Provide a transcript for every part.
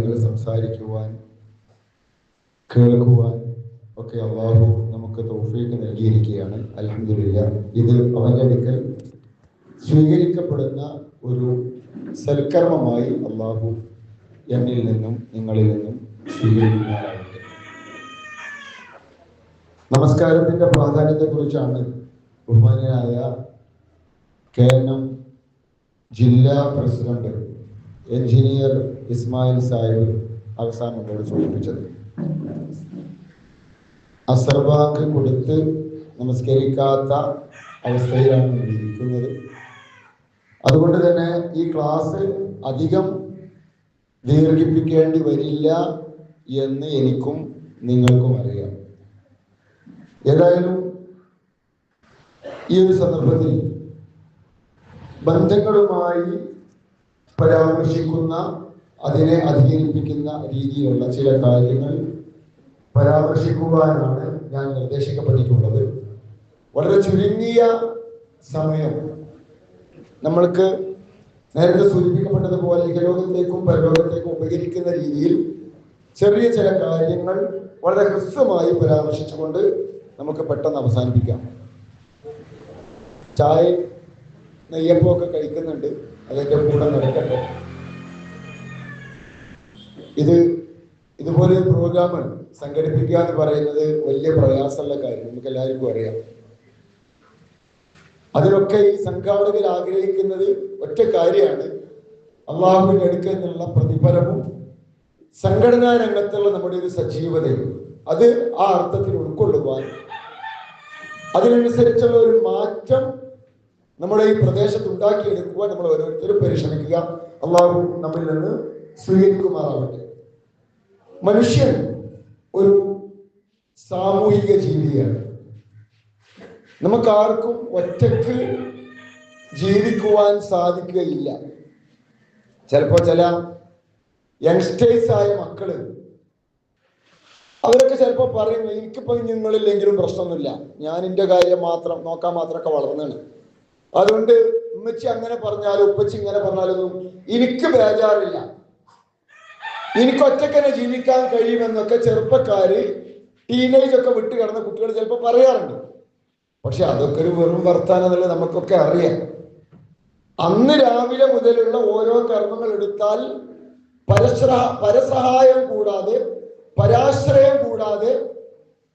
കാര്യങ്ങൾ സംസാരിക്കുവാൻ, കേൾക്കുവാൻ ഒക്കെ അള്ളാഹു നമുക്ക് തൗഫീഖ് നൽകിയിരിക്കുകയാണ്. അൽഹംദുലില്ലാഹ്. ഇത് അവന്റെ അടുക്കൽ സ്വീകരിക്കപ്പെടുന്ന ഒരു സൽക്കർമ്മമായി അള്ളാഹു എന്നിൽ നിന്നും നിങ്ങളിൽ നിന്നും സ്വീകരിക്കുവാനാവട്ടെ. നമസ്കാരത്തിന്റെ പ്രാധാന്യത്തെ കുറിച്ചാണ് ബഹുമാന്യനായ KNM ജില്ലാ പ്രസിഡന്റ് എഞ്ചിനീയർ ഇസ്മായിൽ സാഹിബ് അവസാനം എന്നോട് സൂചിപ്പിച്ചത്. അസർബാങ്ക് കൊടുത്ത് നമസ്കരിക്കാത്ത അവസ്ഥയിലാണ് ഇരിക്കുന്നത്. അതുകൊണ്ട് തന്നെ ഈ ക്ലാസ് അധികം ദീർഘിപ്പിക്കേണ്ടി വരില്ല എന്ന് എനിക്കും നിങ്ങൾക്കും അറിയാം. ഏതായാലും ഈ ഒരു സന്ദർഭത്തിൽ ബന്ധങ്ങളുമായി പരാമർശിക്കുന്ന, അതിനെ അധികരിപ്പിക്കുന്ന രീതിയിലുള്ള ചില കാര്യങ്ങൾ പരാമർശിക്കുവാനാണ് ഞാൻ നിർദ്ദേശിക്കപ്പെട്ടിട്ടുള്ളത്. വളരെ ചുരുങ്ങിയ സമയം നമ്മൾക്ക് നേരത്തെ സൂചിപ്പിക്കപ്പെട്ടതുപോലെ ഇഹലോകത്തേക്കും പരലോകത്തേക്കും ഉപകരിക്കുന്ന രീതിയിൽ ചെറിയ ചില കാര്യങ്ങൾ വളരെ ഹ്രസ്വമായി പരാമർശിച്ചുകൊണ്ട് നമുക്ക് പെട്ടെന്ന് അവസാനിപ്പിക്കാം. ചായ നെയ്യപ്പമൊക്കെ കഴിക്കുന്നുണ്ട്, അതിൻ്റെ കൂടെ നടക്കട്ടെ. ഇതുപോലെ പ്രോഗ്രാം സംഘടിപ്പിക്കുക എന്ന് പറയുന്നത് വലിയ പ്രയാസമുള്ള കാര്യം നമുക്ക് എല്ലാവർക്കും അറിയാം. അതിലൊക്കെ ഈ സംഘാടകർ ആഗ്രഹിക്കുന്നത് ഒറ്റ കാര്യമാണ്, അള്ളാഹുവിന്റെ അടുക്കൽ നിന്നുള്ള പ്രതിഫലവും സംഘടനാ രംഗത്തുള്ള നമ്മുടെ ഒരു സജീവതയും അത് ആ അർത്ഥത്തിൽ ഉൾക്കൊള്ളുവാൻ, അതിനനുസരിച്ചുള്ള ഒരു മാറ്റം നമ്മുടെ ഈ പ്രദേശത്ത് ഉണ്ടാക്കിയെടുക്കുവാൻ നമ്മൾ ഓരോരുത്തരും പരിശ്രമിക്കുക. അള്ളാഹു നമ്മിൽ നിന്ന് സ്വീകരിക്കുമാറാവട്ടെ. മനുഷ്യൻ ഒരു സാമൂഹിക ജീവിയാണ്. നമുക്കാർക്കും ഒറ്റയ്ക്ക് ജീവിക്കുവാൻ സാധിക്കുകയില്ല. ചിലപ്പോ ചില യങ്സ്റ്റേഴ്സ് ആയ മക്കള് അവരൊക്കെ ചിലപ്പോ പറയും, എനിക്കിപ്പോ നിങ്ങളില്ലെങ്കിലും പ്രശ്നമൊന്നുമില്ല, ഞാൻ എൻ്റെ കാര്യം മാത്രം നോക്കാൻ മാത്രമൊക്കെ വളർന്നാണ്, അതുകൊണ്ട് ഉമ്മച്ചി അങ്ങനെ പറഞ്ഞാലും ഉപ്പച്ചി ഇങ്ങനെ പറഞ്ഞാലൊന്നും എനിക്ക് ബേജാറില്ല, എനിക്ക് ഒറ്റയ്ക്കന്നെ ജീവിക്കാൻ കഴിയുമെന്നൊക്കെ ചെറുപ്പക്കാര് ടീനേജ് ഒക്കെ വിട്ട് കിടന്ന കുട്ടികൾ ചിലപ്പോൾ പറയാറുണ്ട്. പക്ഷെ അതൊക്കെ ഒരു വെറും വർത്താനം എന്നുള്ളത് നമുക്കൊക്കെ അറിയാം. അന്ന് രാവിലെ മുതലുള്ള ഓരോ കർമ്മങ്ങൾ എടുത്താൽ പരസഹായം കൂടാതെ, പരാശ്രയം കൂടാതെ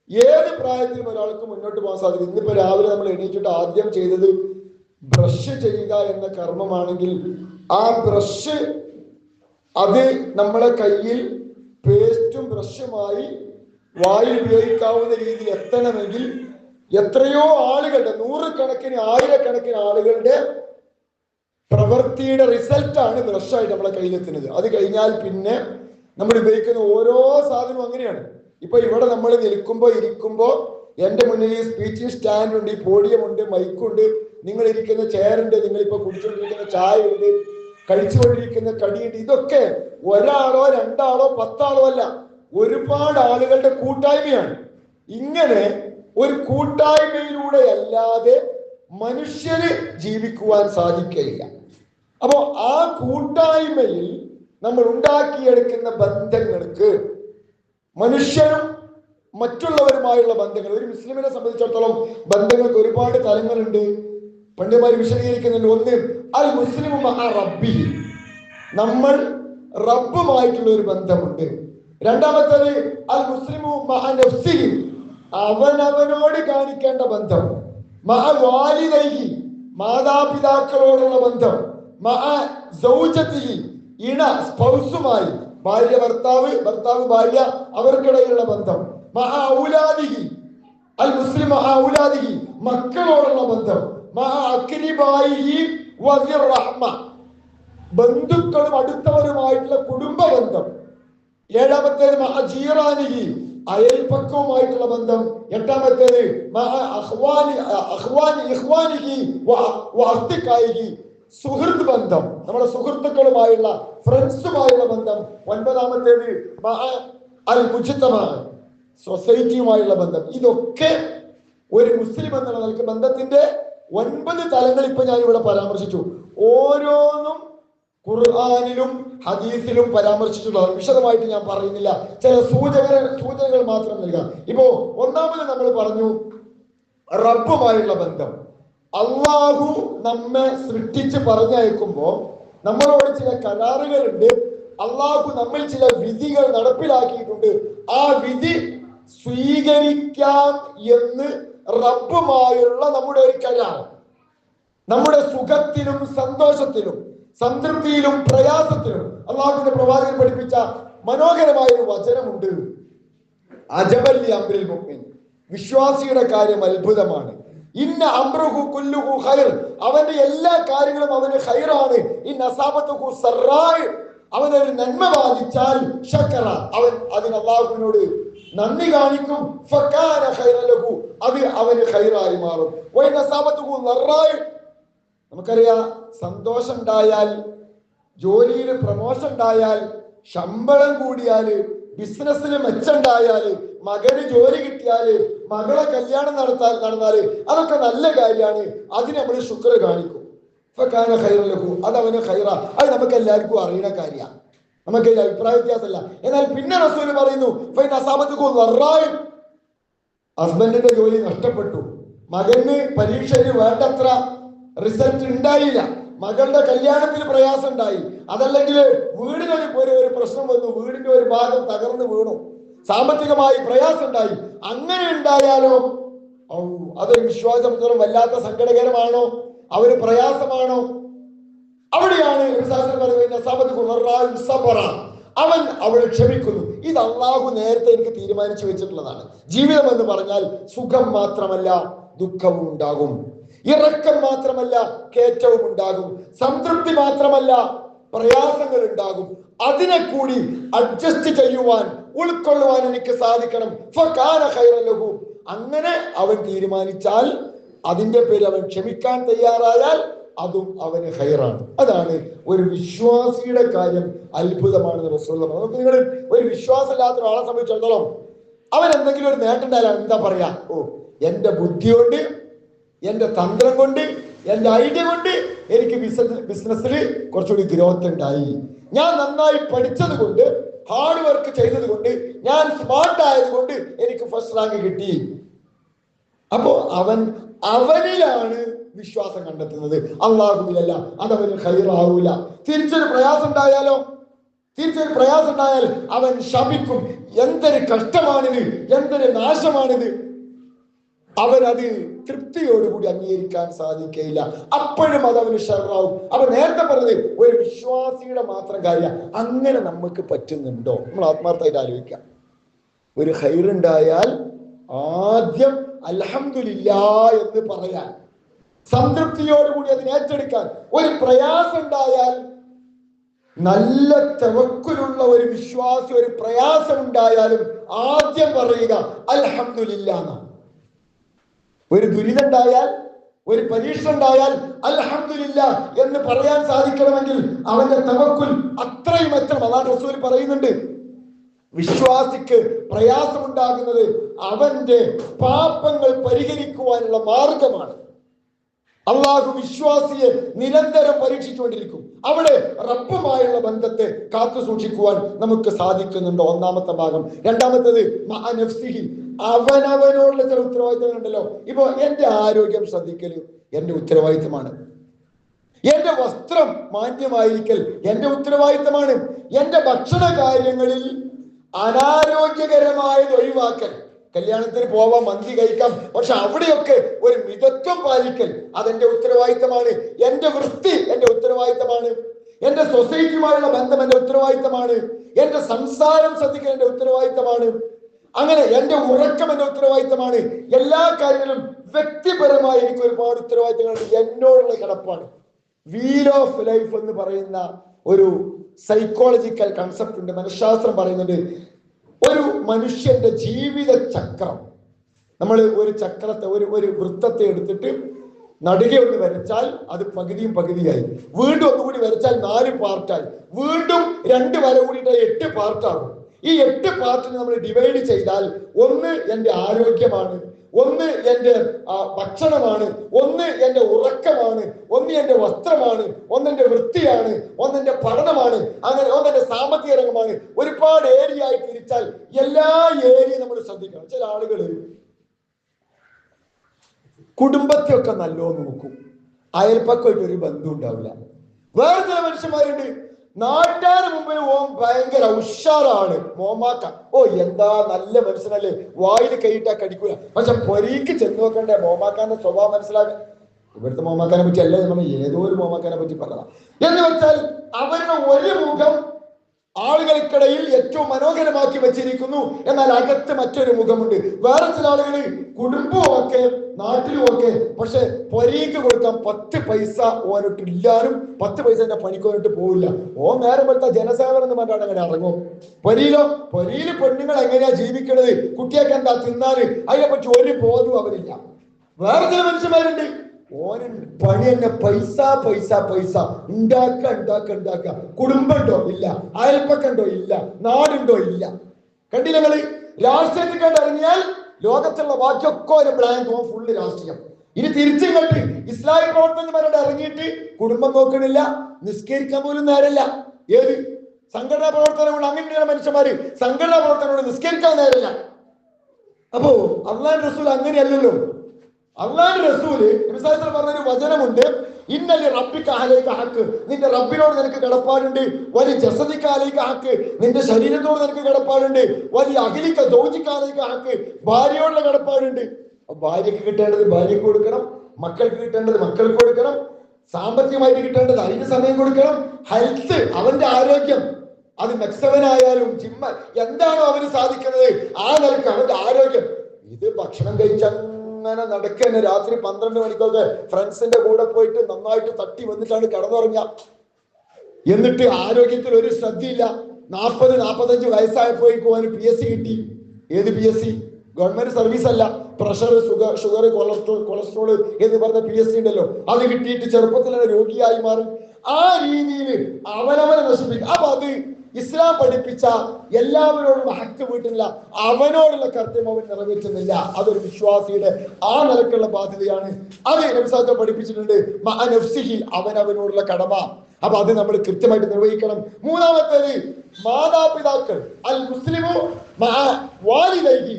ഏത് പ്രായത്തിലും ഒരാൾക്ക് മുന്നോട്ട് പോകാൻ സാധിക്കും. ഇന്നിപ്പോ രാവിലെ നമ്മൾ എണീറ്റിട്ട് ആദ്യം ചെയ്തത് ബ്രഷ് ചെയ്യുക എന്ന കർമ്മമാണെങ്കിൽ ആ ബ്രഷ് അത് നമ്മളെ കയ്യിൽ പേസ്റ്റും ബ്രഷുമായി വായിൽ ഉപയോഗിക്കാവുന്ന രീതിയിൽ എത്തണമെങ്കിൽ എത്രയോ ആളുകളുടെ, നൂറുകണക്കിന് ആയിരക്കണക്കിന് ആളുകളുടെ പ്രവൃത്തിയുടെ റിസൾട്ടാണ് ബ്രഷായിട്ട് നമ്മളെ കയ്യിലെത്തുന്നത്. അത് കഴിഞ്ഞാൽ പിന്നെ നമ്മൾ ഉപയോഗിക്കുന്ന ഓരോ സാധനവും അങ്ങനെയാണ്. ഇപ്പൊ ഇവിടെ നമ്മൾ നിൽക്കുമ്പോൾ ഇരിക്കുമ്പോൾ എൻ്റെ മുന്നിൽ ഈ സ്പീച്ചിങ് സ്റ്റാൻഡ് ഉണ്ട്, ഈ പോഡിയം ഉണ്ട്, മൈക്കുണ്ട്, നിങ്ങൾ ഇരിക്കുന്ന ചെയറുണ്ട്, നിങ്ങളിപ്പോ കുടിച്ചുകൊണ്ടിരിക്കുന്ന ചായ ഉണ്ട്, കഴിച്ചുകൊണ്ടിരിക്കുന്ന കടിയുണ്ട്. ഇതൊക്കെ ഒരാളോ രണ്ടാളോ 10 ആളോ അല്ല, ഒരുപാട് ആളുകളുടെ കൂട്ടായ്മയാണ്. ഇങ്ങനെ ഒരു കൂട്ടായ്മയിലൂടെ അല്ലാതെ മനുഷ്യന് ജീവിക്കുവാൻ സാധിക്കില്ല. അപ്പോ ആ കൂട്ടായ്മയിൽ നമ്മൾ ഉണ്ടാക്കിയെടുക്കുന്ന ബന്ധങ്ങൾക്ക്, മനുഷ്യനും മറ്റുള്ളവരുമായുള്ള ബന്ധങ്ങൾ, ഒരു മുസ്ലിമിനെ സംബന്ധിച്ചിടത്തോളം ബന്ധങ്ങൾക്ക് ഒരുപാട് തലങ്ങളുണ്ട്. പണ്ഡിതന്മാർ വിശദീകരിക്കുന്നുണ്ട്. ഒന്ന്, അൽ മുസ്ലിമു മഅ റബ്ബിഹി, നമ്മൾ റബ്ബുമായിട്ടുള്ള ഒരു ബന്ധമുണ്ട്. രണ്ടാമത്തേത് അൽ മുസ്ലിമു മഅ നഫ്സിഹി, അവനവനോട് കാണിക്കേണ്ട ബന്ധം. മഅ വാലിദൈഹി, മാതാപിതാക്കളോടുള്ള ബന്ധം. മഅ സൗജതിഹി, ഇണ സ്പൗസുമായി, ഭാര്യ ഭർത്താവ്, ഭർത്താവ് ഭാര്യ, അവർക്കിടയിലുള്ള ബന്ധം. മഅ ഔലാദിഹി, അൽ മുസ്ലിം മഅ ഔലാദിഹി, മക്കളോടുള്ള ബന്ധം. മഅ അഖ്രിബായിഹി വസിർ റഹ്മ, ബന്ധുക്കളും അടുത്തവരുമായിട്ടുള്ള കുടുംബ ബന്ധം. ഏഴാമത്തേത് മഅ ജീറാനിഹി, അയൽപക്കവുമായിട്ടുള്ള ബന്ധം. എട്ടാമത്തേത് മഅ ഇഖ്വാനിഹി വ അസ്തിഖായിഹി, സുഹൃത്ത് ബന്ധം, നമ്മുടെ സുഹൃത്തുക്കളുമായുള്ള, ഫ്രണ്ട്സുമായുള്ള ബന്ധം. ഒൻപതാമത്തേത് മഅ അൽ മുജ്തമ, സൊസൈറ്റിയുമായുള്ള ബന്ധം. ഇതൊക്കെ ഒരു മുസ്ലിം എന്നുള്ള നിലക്ക് ബന്ധത്തിന്റെ 9 തലങ്ങൾ ഇപ്പൊ ഞാൻ ഇവിടെ പരാമർശിച്ചു. ഓരോന്നും ഖുർആനിലും ഹദീസിലും പരാമർശിച്ചിട്ടുള്ളത്. വിശദമായിട്ട് ഞാൻ പറയുന്നില്ല, ചില സൂചനകൾ മാത്രം നൽകാം. ഇപ്പോ ഒന്നാമത് നമ്മൾ പറഞ്ഞു റബ്ബുമായുള്ള ബന്ധം. അള്ളാഹു നമ്മെ സൃഷ്ടിച്ച് പറഞ്ഞയക്കുമ്പോ നമ്മളോട് ചില കരാറുകളുണ്ട്. അള്ളാഹു നമ്മിൽ ചില വിധികൾ നടപ്പിലാക്കിയിട്ടുണ്ട്. ആ വിധി സ്വീകരിക്കാം എന്ന് റബ്ബുമായുള്ള നമ്മുടെ ഒരു കരാർ. നമ്മുടെ സുഖത്തിലും സന്തോഷത്തിലും സംതൃപ്തിയിലും പ്രയാസത്തിലും അള്ളാഹുവിന്റെ പ്രവാചകൻ പഠിപ്പിച്ച മനോഹരമായ ഒരു വചനമുണ്ട്. അജബല്ലി അംറിൽ മുഅ്മിൻ, വിശ്വാസിയുടെ കാര്യം അത്ഭുതമാണ്. ഇന്ന അംറുഹു കുല്ലുഹു ഖൈർ, അവന്റെ എല്ലാ കാര്യങ്ങളും അവന് ഖൈറാണ്. ഇന്ന അസാബത്തുഹു സറായ്, അവനൊരു നന്മ ബാധിച്ചാൽ ശക്കറ, അവൻ അതിന് അള്ളാഹുവിനോട് നന്ദി കാണിക്കും. ഫകാന ഖൈറൻ ലഹു, അത് അവന് ഖൈറായി മാറും. വഇൻ അസാബത്തുഹു ദറായ്, നമുക്കറിയാം സന്തോഷം ഉണ്ടായാൽ, ജോലിയിൽ പ്രമോഷൻ ഉണ്ടായാൽ, ശമ്പളം കൂടിയാല്, ബിസിനസ്സിന് മെച്ചുണ്ടായാല്, മകന് ജോലി കിട്ടിയാല്, മകളെ കല്യാണം നടന്നാല് അതൊക്കെ നല്ല കാര്യമാണ്. അതിന് നമ്മൾ ശുക്ർ കാണിക്കും. ഫകാന ഖൈറൻ ലഹു, അത് അവന് ഖൈറ. അത് നമുക്ക് എല്ലാവർക്കും അറിയുന്ന കാര്യമാണ്, നമുക്ക് അഭിപ്രായ വ്യത്യാസമല്ല. എന്നാൽ പിന്നെ റസൂൽ പറയുന്നു ഫൈൻ അസാബത്തുഹു ദറായ്, ഹസ്ബൻഡിന്റെ ജോലി നഷ്ടപ്പെട്ടു, മകന് പരീക്ഷയിൽ വേണ്ടത്ര റിസൾട്ട് ഉണ്ടായില്ല, മകളുടെ കല്യാണത്തിന് പ്രയാസം ഉണ്ടായി, അതല്ലെങ്കിൽ വീടിനൊരു ഒരു പ്രശ്നം വന്നു, വീടിന്റെ ഒരു ഭാഗം തകർന്നു വീണു, സാമ്പത്തികമായി പ്രയാസം ഉണ്ടായി. അങ്ങനെ ഉണ്ടായാലോ അതൊരു വിശ്വാസത്തോളം വല്ലാത്ത സങ്കടകരമാണോ, അവര് പ്രയാസമാണോ? അവിടെയാണ് അവൻ അവൾ ക്ഷമിക്കുന്നു. ഇത് അള്ളാഹു നേരത്തെ എനിക്ക് തീരുമാനിച്ചു വെച്ചിട്ടുള്ളതാണ്. ജീവിതം എന്ന് പറഞ്ഞാൽ സുഖം മാത്രമല്ല ദുഃഖവും ഉണ്ടാകും, ഇറക്കം മാത്രമല്ല കയറ്റവും ഉണ്ടാകും, സംതൃപ്തി മാത്രമല്ല പ്രയാസങ്ങൾ ഉണ്ടാകും. അതിനെ കൂടി അഡ്ജസ്റ്റ് ചെയ്യുവാൻ, ഉൾക്കൊള്ളുവാൻ എനിക്ക് സാധിക്കണം. ഫകാന ഖൈറൻ ലഹു, അങ്ങനെ അവൻ തീരുമാനിച്ചാൽ, അതിന്റെ പേര് അവൻ ക്ഷമിക്കാൻ തയ്യാറായാൽ അതും അവന് ഖൈറാണ്. അതാണ് ഒരു വിശ്വാസിയുടെ കാര്യം അത്ഭുതമാണെന്ന് റസൂൽ പറഞ്ഞു. നമുക്ക് നിങ്ങൾ ഒരു വിശ്വാസമില്ലാത്ത ഒരാളെ സംബന്ധിച്ചിടത്തോളം അവൻ എന്തെങ്കിലും ഒരു നേട്ടം ഉണ്ടായാൽ എന്താ പറയാ, എന്റെ ബുദ്ധി കൊണ്ട്, എന്റെ തന്ത്രം കൊണ്ട്, എന്റെ ഐഡിയ കൊണ്ട് എനിക്ക് ബിസിനസ്സിൽ കുറച്ചുകൂടി ഗ്രോത്ത് ഉണ്ടായി, ഞാൻ നന്നായി പഠിച്ചത് കൊണ്ട്, ഹാർഡ് വർക്ക് ചെയ്തത് കൊണ്ട്, ഞാൻ സ്മാർട്ട് ആയത് കൊണ്ട് എനിക്ക് ഫസ്റ്റ് റാങ്ക് കിട്ടി. അപ്പോ അവനിലാണ് വിശ്വാസം കണ്ടെത്തുന്നത്, അള്ളാഹുവിലല്ല. അതവന് ഖൈറാവൂല. തിരിച്ചൊരു പ്രയാസം ഉണ്ടായാലോ, തിരിച്ചൊരു പ്രയാസം ഉണ്ടായാൽ അവൻ ശപിക്കും, എന്തൊരു കഷ്ടമാണിത്, എന്തൊരു നാശമാണിത്. അവനത് തൃപ്തിയോടുകൂടി അംഗീകരിക്കാൻ സാധിക്കയില്ല. അപ്പോഴും അത് അവന് ഷർറാവും. അപ്പൊ നേരത്തെ പറഞ്ഞത് ഒരു വിശ്വാസിയുടെ മാത്രം കാര്യം. അങ്ങനെ നമുക്ക് പറ്റുന്നുണ്ടോ? നമ്മൾ ആത്മാർത്ഥമായിട്ട് ആലോചിക്കാം. ഒരു ഖൈറുണ്ടായാൽ ആദ്യം അൽഹംദുലില്ലാ എന്ന് പറയാൻ, സംതൃപ്തിയോടുകൂടി അതിനെ ഏറ്റെടുക്കാൻ. ഒരു പ്രയാസം ഉണ്ടായാൽ, നല്ല തവക്കുലുള്ള ഒരു വിശ്വാസി ഒരു പ്രയാസം ഉണ്ടായാലും ആദ്യം പറയുക അൽഹംദുലില്ലാ എന്നാണ്. ഒരു ദുരിതം ഉണ്ടായാൽ, ഒരു പരീക്ഷ ഉണ്ടായാൽ അൽഹംദുലില്ലാ എന്ന് പറയാൻ സാധിക്കണമെങ്കിൽ അവന്റെ തവക്കുൽ അത്രയും എത്തണം. അതാണ് റസൂൽ പറയുന്നുണ്ട്, വിശ്വാസിക്ക് പ്രയാസമുണ്ടാകുന്നത് അവന്റെ പാപങ്ങൾ പരിഹരിക്കുവാനുള്ള മാർഗമാണ്. അള്ളാഹു വിശ്വാസിയെ നിരന്തരം പരീക്ഷിച്ചുകൊണ്ടിരിക്കും. അവിടെ റബ്ബുമായുള്ള ബന്ധത്തെ കാത്തു സൂക്ഷിക്കുവാൻ നമുക്ക് സാധിക്കുന്നുണ്ടോ? ഒന്നാമത്തെ ഭാഗം. രണ്ടാമത്തേത് നഫ്സിഹി, അവനവനോടുള്ള ചില ഉത്തരവാദിത്തങ്ങളുണ്ടല്ലോ. ഇപ്പൊ എന്റെ ആരോഗ്യം ശ്രദ്ധിക്കല് എന്റെ ഉത്തരവാദിത്തമാണ്, എന്റെ വസ്ത്രം മാന്യമായിരിക്കൽ എന്റെ ഉത്തരവാദിത്തമാണ്, എന്റെ ഭക്ഷണ കാര്യങ്ങളിൽ അനാരോഗ്യകരമായത് ഒഴിവാക്കൽ. കല്യാണത്തിന് പോവാം, മന്തി കഴിക്കാം, പക്ഷെ അവിടെയൊക്കെ ഒരു മിതത്വം പാലിക്കൽ അതെന്റെ ഉത്തരവാദിത്തമാണ്. എന്റെ വൃത്തി എന്റെ ഉത്തരവാദിത്തമാണ്, എന്റെ സൊസൈറ്റിയുമായുള്ള ബന്ധം എന്റെ ഉത്തരവാദിത്തമാണ്, എന്റെ സംസാരം ശ്രദ്ധിക്കൽ എന്റെ ഉത്തരവാദിത്തമാണ്, അങ്ങനെ എന്റെ ഉറക്കം എന്റെ ഉത്തരവാദിത്തമാണ്. എല്ലാ കാര്യങ്ങളും വ്യക്തിപരമായി എനിക്ക് ഒരുപാട് ഉത്തരവാദിത്തങ്ങളുണ്ട്, എന്നോടുള്ള കിടപ്പാണ്. വീൽ ഓഫ് ലൈഫ് എന്ന് പറയുന്ന ഒരു സൈക്കോളജിക്കൽ കൺസെപ്റ്റ് ഉണ്ട്, മനഃശാസ്ത്രം പറയുന്നുണ്ട്. ഒരു മനുഷ്യന്റെ ജീവിത ചക്രം, നമ്മൾ ഒരു ചക്രത്തെ ഒരു വൃത്തത്തെ എടുത്തിട്ട് നടുക ഒന്ന് വരച്ചാൽ അത് പകുതിയും പകുതിയായി, വീണ്ടും ഒന്നുകൂടി വരച്ചാൽ 4 പാർട്ടായി, വീണ്ടും 2 വര കൂടിയിട്ട് 8 പാർട്ടാകും. ഈ 8 പാർട്ടിന് നമ്മൾ ഡിവൈഡ് ചെയ്താൽ ഒന്ന് എന്റെ ആരോഗ്യമാണ്, ഒന്ന് എന്റെ ഭക്ഷണമാണ്, ഒന്ന് എന്റെ ഉറക്കമാണ്, ഒന്ന് എന്റെ വസ്ത്രമാണ്, ഒന്നെന്റെ വൃത്തിയാണ്, ഒന്നെന്റെ പഠനമാണ്, അങ്ങനെ ഒന്നെന്റെ സാമ്പത്തിക രംഗമാണ്. ഒരുപാട് ഏരിയ ആയി തിരിച്ചാൽ എല്ലാ ഏരിയയും നമ്മൾ ശ്രദ്ധിക്കണം. ചില ആളുകൾ കുടുംബത്തെയൊക്കെ നല്ലോണം നോക്കും, അയൽപ്പക്കമായിട്ട് ഒരു ബന്ധം ഉണ്ടാവില്ല. വേറെ ചില മനുഷ്യന്മാരുണ്ട്, നാട്ടുകാരുടെ മുമ്പിൽ ഓൻ ഭയങ്കര ഉഷാറാണ്, മോമാക്ക, ഓ എന്താ നല്ല മനുഷ്യനല്ലേ, വായിൽ കൈയിട്ടാ കടിക്കൂല. പക്ഷെ പൊരീക്ക് ചെന്ന് നോക്കണ്ടേ മോമാക്കാന്റെ സ്വഭാവം മനസ്സിലാക്കുക. ഇവിടുത്തെ മോമാക്കാനെ പറ്റി അല്ല നമ്മൾ ഏതോ ഒരു മോമാക്കാനെ പറ്റി പറഞ്ഞതാ. എന്ന് വെച്ചാൽ അവരുടെ ഒരു മുഖം ആളുകൾക്കിടയിൽ ഏറ്റവും മനോഹരമാക്കി വെച്ചിരിക്കുന്നു, എന്നാൽ അകത്ത് മറ്റൊരു മുഖമുണ്ട്. വേറെ ചില ആളുകൾ കുടുംബവും ഒക്കെ നാട്ടിലും ഒക്കെ, പക്ഷെ പൊരീക്ക് കൊടുക്കാൻ 10 പൈസ ഓനിട്ട് ഇല്ലാനും 10 പൈസ എന്റെ പണിക്കോനിട്ട് പോവില്ല. ഓ നേരം പോലത്തെ ജനസേവനം എന്ന് പറഞ്ഞാണ് അങ്ങനെ ഇറങ്ങും. പൊരിയില് പെണ്ണുങ്ങൾ എങ്ങനെയാ ജീവിക്കണത്, കുട്ടിയൊക്കെ എന്താ തിന്നാല്, അതിനെ പറ്റി ഒരു ബോധവും അവരില്ല. വേറെ ചില മനുഷ്യന്മാരുണ്ട്, ഓന് പണി തന്നെ പൈസ പൈസ പൈസ, ഉണ്ടാക്ക. കുടുംബമുണ്ടോ ഇല്ല, അയൽപ്പക്കുണ്ടോ ഇല്ല, നാടുണ്ടോ ഇല്ല. കണ്ടില്ല നിങ്ങള്? രാഷ്ട്രീയത്തിൽ കണ്ട് ഇറങ്ങിയാൽ ലോകത്തുള്ള ബാക്കിയൊക്കെ ഒരു ബ്ലാങ്ക്, ഫുള്ള് രാഷ്ട്രീയം. ഇനി തിരിച്ചും കണ്ട് ഇസ്ലാമിക പ്രവർത്തകന്മാരോട് ഇറങ്ങിയിട്ട് കുടുംബം നോക്കണില്ല, നിസ്കരിക്കാൻ പോലും നേരമില്ല. ഏത് സംഘടനാ പ്രവർത്തനങ്ങൾ അങ്ങനെയുള്ള മനുഷ്യന്മാര് സംഘടനാ പ്രവർത്തനോട് നിസ്കരിക്കാൻ നേരമില്ല. അപ്പോ അള്ളാഹു റസൂൽ അങ്ങനെയല്ലല്ലോ. അള്ളാഹു റസൂല് പറഞ്ഞൊരു വചനമുണ്ട്, ഇന്നലെ റബ്ബിക അലൈക ഹക്ക്, നിന്റെ റബ്ബിനോട് നിനക്ക് കടപ്പാടുണ്ട്. വലിയ ജസദിക അലൈക ഹക്ക്, നിന്റെ ശരീരത്തോട് നിനക്ക് കടപ്പാടുണ്ട്. വലിയ അഖിലിക ദൗജിക അലൈക ഹക്ക്, ഭാര്യയോടുള്ള കടപ്പാടുണ്ട്. ഭാര്യക്ക് കിട്ടേണ്ടത് ഭാര്യക്ക് കൊടുക്കണം, മക്കൾക്ക് കിട്ടേണ്ടത് മക്കൾക്ക് കൊടുക്കണം, സാമ്പത്തികമായിട്ട് കിട്ടേണ്ടത് അതിന് സമയം കൊടുക്കണം. ഹെൽത്ത്, അവന്റെ ആരോഗ്യം, അത് മെക്സവനായാലും ജിമ്മ എന്താണോ അവന് സാധിക്കുന്നത് ആ നിലക്ക് അവന്റെ ആരോഗ്യം. ഇത് ഭക്ഷണം കഴിച്ചങ്ങനെ നടക്കുന്ന രാത്രി 12 മണിക്കൊക്കെ ഫ്രണ്ട്സിന്റെ കൂടെ പോയിട്ട് നന്നായിട്ട് തട്ടി വന്നിട്ടാണ് കിടന്നുറങ്ങുക. എന്നിട്ട് ആരോഗ്യത്തിൽ ഒരു ശ്രദ്ധയില്ല. 40-45 വയസ്സായപ്പോഴേക്കും അവന് PSC കിട്ടി. ഏത് PSC? ഗവൺമെന്റ് സർവീസ് അല്ല, പ്രഷർ, ഷുഗർ, കൊളസ്ട്രോൾ എന്ന് പറഞ്ഞ PSC ഉണ്ടല്ലോ, അത് കിട്ടിയിട്ട് ചെറുപ്പത്തിൽ തന്നെ രോഗിയായി മാറും. ആ രീതിയിൽ അവനവനെ നശിപ്പിക്കും. അപ്പൊ അത് ഇസ്ലാം പഠിപ്പിച്ച എല്ലാവരോടും ഹക്ക് വീട്ടില്ല, അവനോടുള്ള കർത്തവ്യം അവൻ നിറവേറ്റുന്നില്ല. അതൊരു വിശ്വാസിയുടെ ആ നിലക്കുള്ള ബാധ്യതയാണ്. അത് നബിസാദ് പഠിപ്പിച്ചിട്ടുണ്ട്. അവനവനോടുള്ള കടമ. അപ്പൊ അത് നമ്മൾ കൃത്യമായിട്ട് നിർവഹിക്കണം. മൂന്നാമത്തേത് മാതാപിതാക്കൾ, അൽ മുസ്ലിമു വാലിദൈഹി,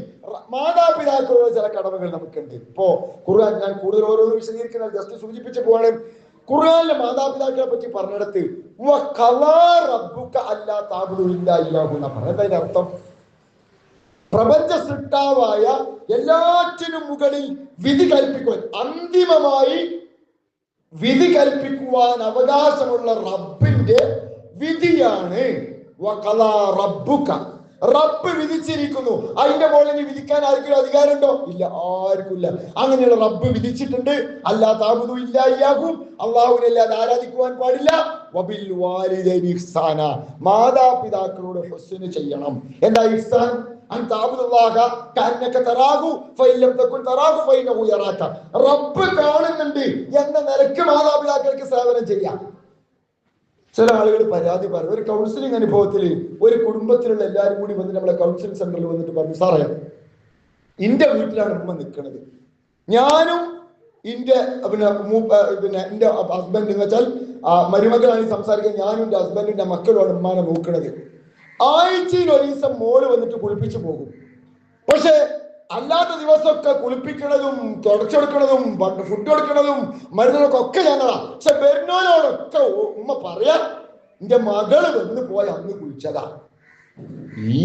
മാതാപിതാക്കളുടെ ചില കടമകൾ നമുക്കുണ്ട്. ഇപ്പോ ഖുർആൻ, ഞാൻ കൂടുതൽ ഓരോന്ന് വിശദീകരിക്കുന്നത് ജസ്റ്റ് സൂചിപ്പിച്ചു പോവാണ്. ഖുർആനിലെ മാതാപിതാക്കളെ പറ്റി പറഞ്ഞിടത്ത് അതിന്റെ അർത്ഥം പ്രപഞ്ച സൃഷ്ടാവായ എല്ലാറ്റിനും മുകളിൽ വിധി കൽപ്പിക്കുവാൻ, അന്തിമമായി വിധി കൽപ്പിക്കുവാൻ അവകാശമുള്ള റബ്ബിന്റെ വിധിയാണ് റബ്ബ് വിധിച്ചിരിക്കുന്നു. അതിന്റെ മുകളിൽ വിധിക്കാൻ ആർക്കും അധികാരമുണ്ടോ? ഇല്ല, ആർക്കുമില്ല. അങ്ങനെയുള്ള റബ്ബ് വിധിച്ചിട്ടുണ്ട്. അല്ലാ താബുദു ഇല്ലാ ഇയ്യാഹു, അല്ലാഹുവിനല്ലാതെ ആരാധിക്കുവാൻ പാടില്ല. വബിൽ വാലിദൈനി ഇഹ്സാന, മാതാപിതാക്കളോട് ഹുസ്ന് ചെയ്യണം. എന്താ ഇഹ്സാൻ? അൻ തഅബുദുല്ലാഹ കഅന്നക തറാഹു ഫഇൻ ലം തകുൻ തറാഹു ഫഇന്നഹു യറാക. റബ്ബ് കാണുന്നുണ്ട് എന്ന നിലയ്ക്ക് മാതാപിതാക്കൾക്ക് സേവനം ചെയ്യാം. ചില ആളുകൾ പരാതി പറയും. ഒരു കൗൺസിലിംഗ് അനുഭവത്തിൽ ഒരു കുടുംബത്തിലുള്ള എല്ലാവരും കൂടി വന്നിട്ട് നമ്മളെ കൗൺസിലിംഗ് സെന്ററിൽ വന്നിട്ട് പറഞ്ഞു, സാറേ എന്റെ വീട്ടിലാണ് ഉമ്മ നിൽക്കുന്നത്, ഞാനും എന്റെ എന്റെ ഹസ്ബൻഡ് എന്ന് വെച്ചാൽ മരുമകളാണ് സംസാരിക്കാൻ, ഞാനും എന്റെ ഹസ്ബൻഡും എന്റെ മക്കളുമാണ് ഉമ്മാനെ നോക്കുന്നത്. ആഴ്ചയിൽ ഒരു ദിവസം മോള് വന്നിട്ട് കുളിപ്പിച്ചു പോകും. പക്ഷെ അല്ലാത്ത ദിവസമൊക്കെ കുളിപ്പിക്കണതും തുടച്ചെടുക്കണതും ഫുഡ് കൊടുക്കണതും മരുന്നുകളൊക്കെ ഒക്കെ ഞങ്ങളാ. പക്ഷെ വരുന്നവരോടൊക്കെ ഉമ്മ പറയാ, എന്റെ മകള് വന്ന് പോയി അന്ന് കുളിച്ചതാ.